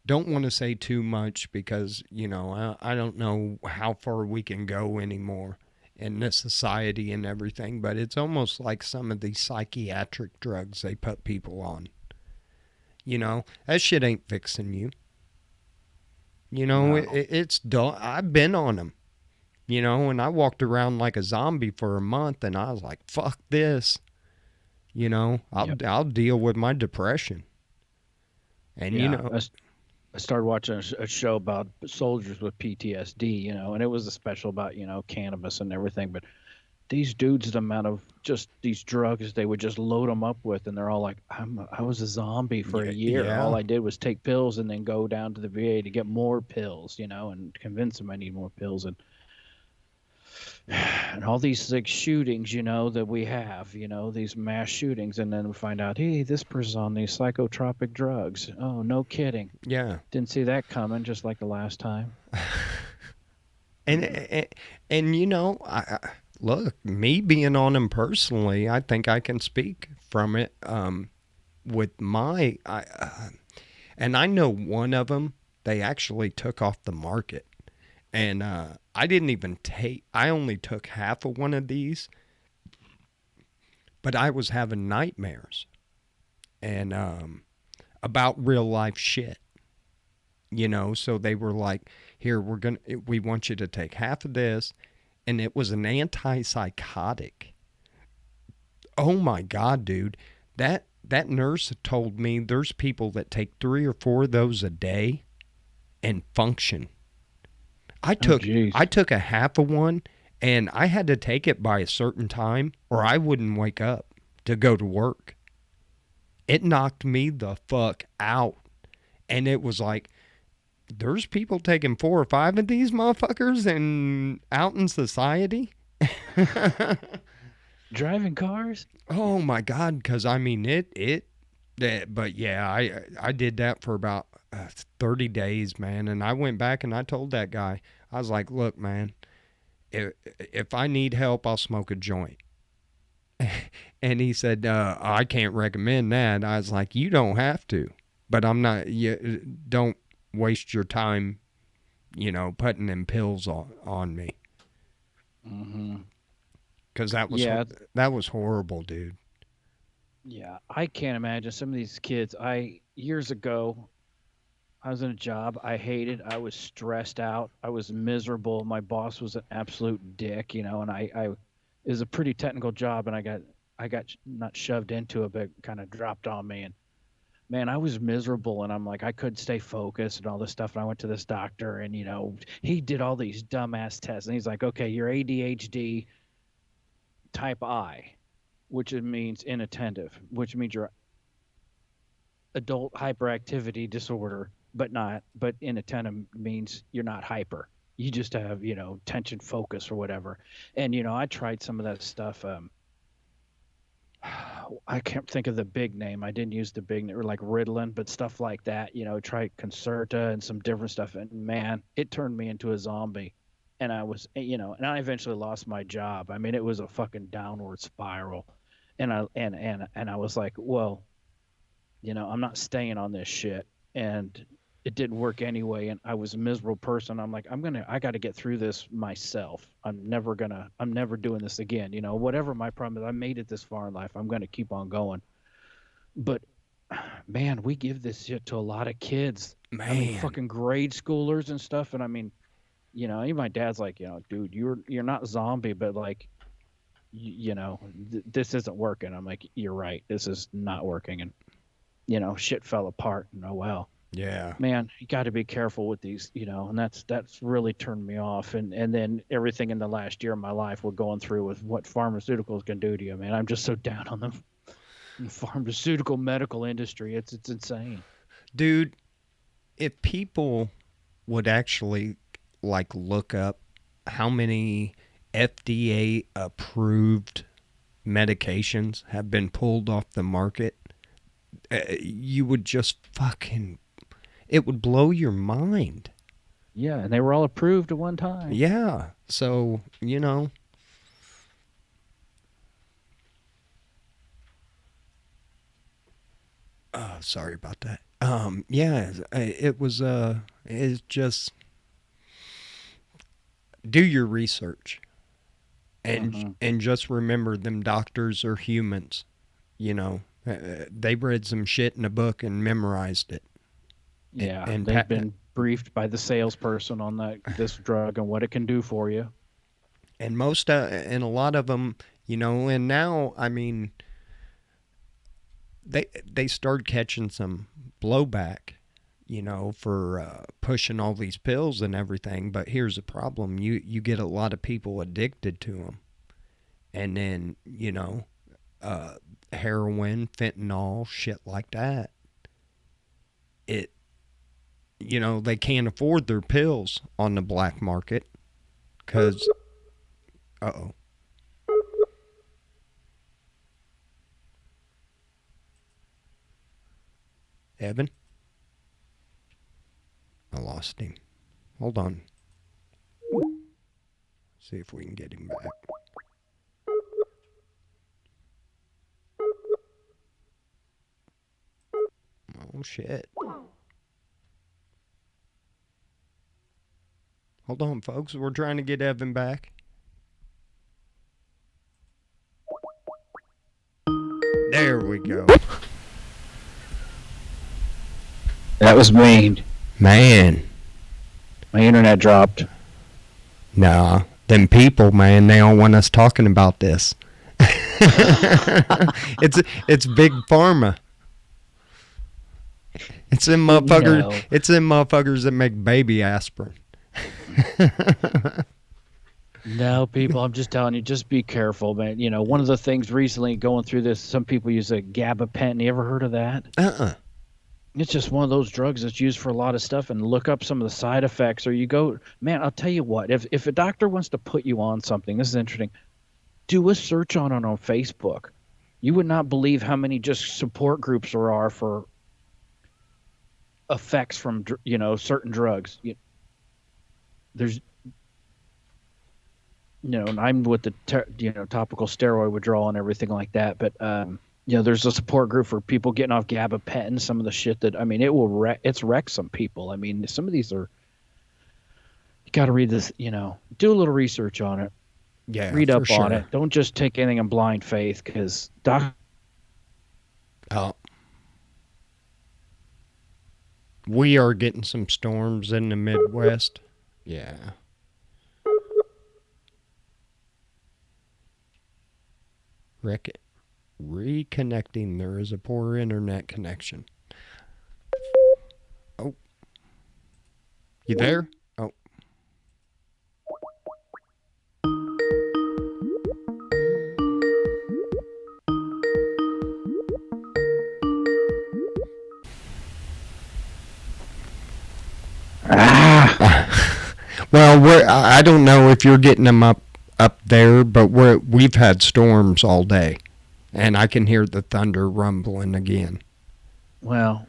Don't want to say too much because I don't know how far we can go anymore in this society and everything. But it's almost like some of these psychiatric drugs they put people on. That shit ain't fixing you. No. It's dull. I've been on them. And I walked around like a zombie for a month, and I was like, "Fuck this." I'll Yep. I'll deal with my depression. And Yeah. I started watching a show about soldiers with PTSD, and it was a special about, cannabis and everything. But these dudes, the amount of just these drugs they would just load them up with, and they're all like, I was a zombie for a yeah, year. All yeah, I did was take pills and then go down to the VA to get more pills, and convince them I need more pills. And all these like shootings, that we have, these mass shootings, and then we find out, hey, this person's on these psychotropic drugs. Oh, no kidding. yeah. Didn't see that coming, just like the last time. And and look, me being on them personally, I think I can speak from it. With and I know one of them they actually took off the market, and I didn't even take. I only took half of one of these, but I was having nightmares and about real life shit. So they were like, here, we want you to take half of this, and it was an antipsychotic. Oh my god, dude. That nurse told me there's people that take 3 or 4 of those a day and function. i Oh, took geez. i took a half of one, and I had to take it by a certain time or I wouldn't wake up to go to work. It knocked me the fuck out. And it was like, there's people taking 4 or 5 of these motherfuckers and out in society. Driving cars? Oh my god, because I mean but yeah, I did that for about 30 days, man. And I went back and I told that guy, I was like, look, man, if I need help, I'll smoke a joint. And he said, I can't recommend that. I was like, you don't have to, but I'm not, don't waste your time, putting them pills on me. Mm-hmm. Because Yeah, that was horrible, dude. yeah. I can't imagine some of these kids. Years ago, I was in a job I hated. I was stressed out. I was miserable. My boss was an absolute dick, and it was a pretty technical job, and I got not shoved into it, but kind of dropped on me. And man, I was miserable, and I'm like, I couldn't stay focused and all this stuff. And I went to this doctor, and he did all these dumbass tests, and he's like, okay, you're ADHD type I, which means inattentive, which means you're adult hyperactivity disorder, but inattentive means you're not hyper. You just have, tension focus or whatever. And, I tried some of that stuff. I can't think of the big name. I didn't use the big name, or like Ritalin, but stuff like that, tried Concerta and some different stuff. And man, it turned me into a zombie. And I was, and I eventually lost my job. I mean, it was a fucking downward spiral. And I was like, well, I'm not staying on this shit. And it didn't work anyway. And I was a miserable person. I'm like, I got to get through this myself. I'm never doing this again. Whatever my problem is, I made it this far in life. I'm going to keep on going. But man, we give this shit to a lot of kids. Man. I mean, fucking grade schoolers and stuff. And I mean, even my dad's like, dude, you're not zombie, but like, this isn't working. I'm like, you're right. This is not working. And, shit fell apart. And oh, well. Yeah. Man, you got to be careful with these, and that's really turned me off. And then everything in the last year of my life we're going through with what pharmaceuticals can do to you, man. I'm just so down on the pharmaceutical medical industry. It's insane. Dude, if people would actually like look up how many FDA approved medications have been pulled off the market, you would just fucking, it would blow your mind. Yeah, and they were all approved at one time. Yeah, so, sorry about that. Yeah, it was, it's just, do your research. And just remember, them doctors are humans, they read some shit in a book and memorized it. Yeah, and they've been briefed by the salesperson on this drug and what it can do for you. And and a lot of them, and now, I mean, they started catching some blowback, for pushing all these pills and everything. But here's the problem: you get a lot of people addicted to them, and then heroin, fentanyl, shit like that. They can't afford their pills on the black market because, uh-oh. Evan? I lost him. Hold on. See if we can get him back. Oh, shit. Hold on, folks. We're trying to get Evan back. There we go. That was mean. Man. My internet dropped. Nah. Them people, man, they don't want us talking about this. It's big pharma. It's them motherfuckers. It's them motherfuckers that make baby aspirin. No, people, I'm just telling you, just be careful, man. One of the things recently going through this, some people use a gabapentin. You ever heard of that? It's just one of those drugs that's used for a lot of stuff. And look up some of the side effects, or you go, man, I'll tell you what, if a doctor wants to put you on something, this is interesting, do a search on it on Facebook. You would not believe how many just support groups there are for effects from, certain drugs. There's, and I'm with the, topical steroid withdrawal and everything like that. But, there's a support group for people getting off gabapentin, some of the shit that, I mean, it's wrecked some people. I mean, some of these are, you got to read this, do a little research on it. Yeah. Read up on it. Don't just take anything in blind faith, because Oh. We are getting some storms in the Midwest. Yeah. Reconnecting. There is a poor internet connection. Oh. You there? Oh. Well, I don't know if you're getting them up there, but we've had storms all day, and I can hear the thunder rumbling again. Well,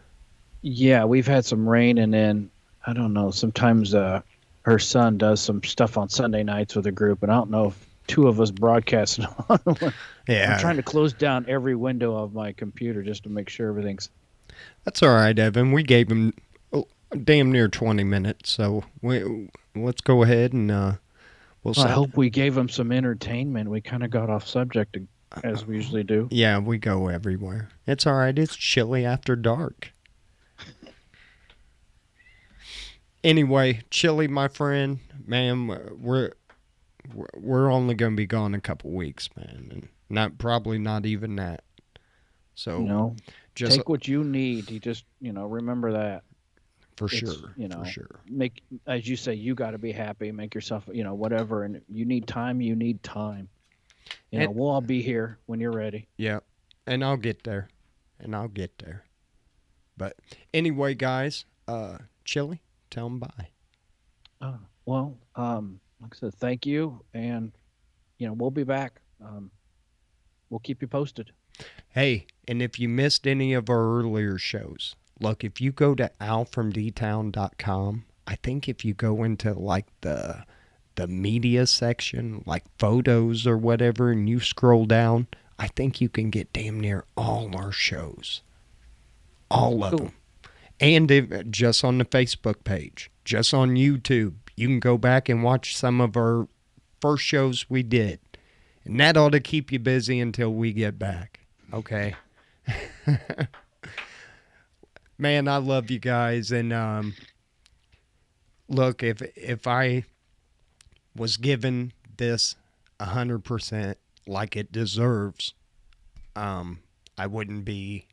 yeah, we've had some rain, and then I don't know. Sometimes her son does some stuff on Sunday nights with a group, and I don't know if two of us broadcast it on one. I'm Yeah, trying to close down every window of my computer just to make sure everything's. that's all right, Evan. We gave him damn near 20 minutes, so let's go ahead and we'll. Well, I hope we gave him some entertainment. We kind of got off subject as we usually do. Yeah, we go everywhere. It's all right. It's chilly after dark. Anyway, Chili, my friend, man, we're only going to be gone a couple weeks, man, and probably not even that. So just take what you need. You just remember that for sure, for sure. Make, as you say, you got to be happy. Make yourself whatever, and you need time. You need time. We'll all be here when you're ready. Yeah, and I'll get there, But anyway, guys, Chili, tell them bye. Well, like I said, thank you, and we'll be back. We'll keep you posted. Hey, and if you missed any of our earlier shows, look, if you go to AlfromDtown.com, I think if you go into like the media section, like photos or whatever, and you scroll down, I think you can get damn near all our shows. All of them. And just on the Facebook page, just on YouTube, you can go back and watch some of our first shows we did. And that ought to keep you busy until we get back. Okay? Man, I love you guys. And look, if I was given this 100% like it deserves, I wouldn't be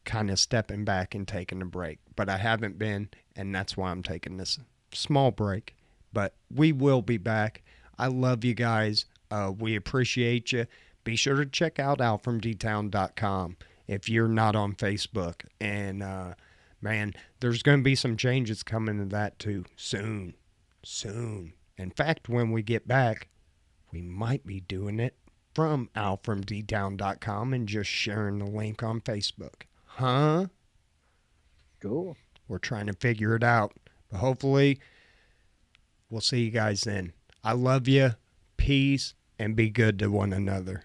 kind of stepping back and taking a break. But I haven't been, and that's why I'm taking this small break. But we will be back. I love you guys. We appreciate you. Be sure to check out AlfromDtown.com if you're not on Facebook. And, man, there's going to be some changes coming to that too soon. In fact, when we get back, we might be doing it from AlfromDtown.com and just sharing the link on Facebook. Huh? Cool. We're trying to figure it out. But hopefully, we'll see you guys then. I love you. Peace, and be good to one another.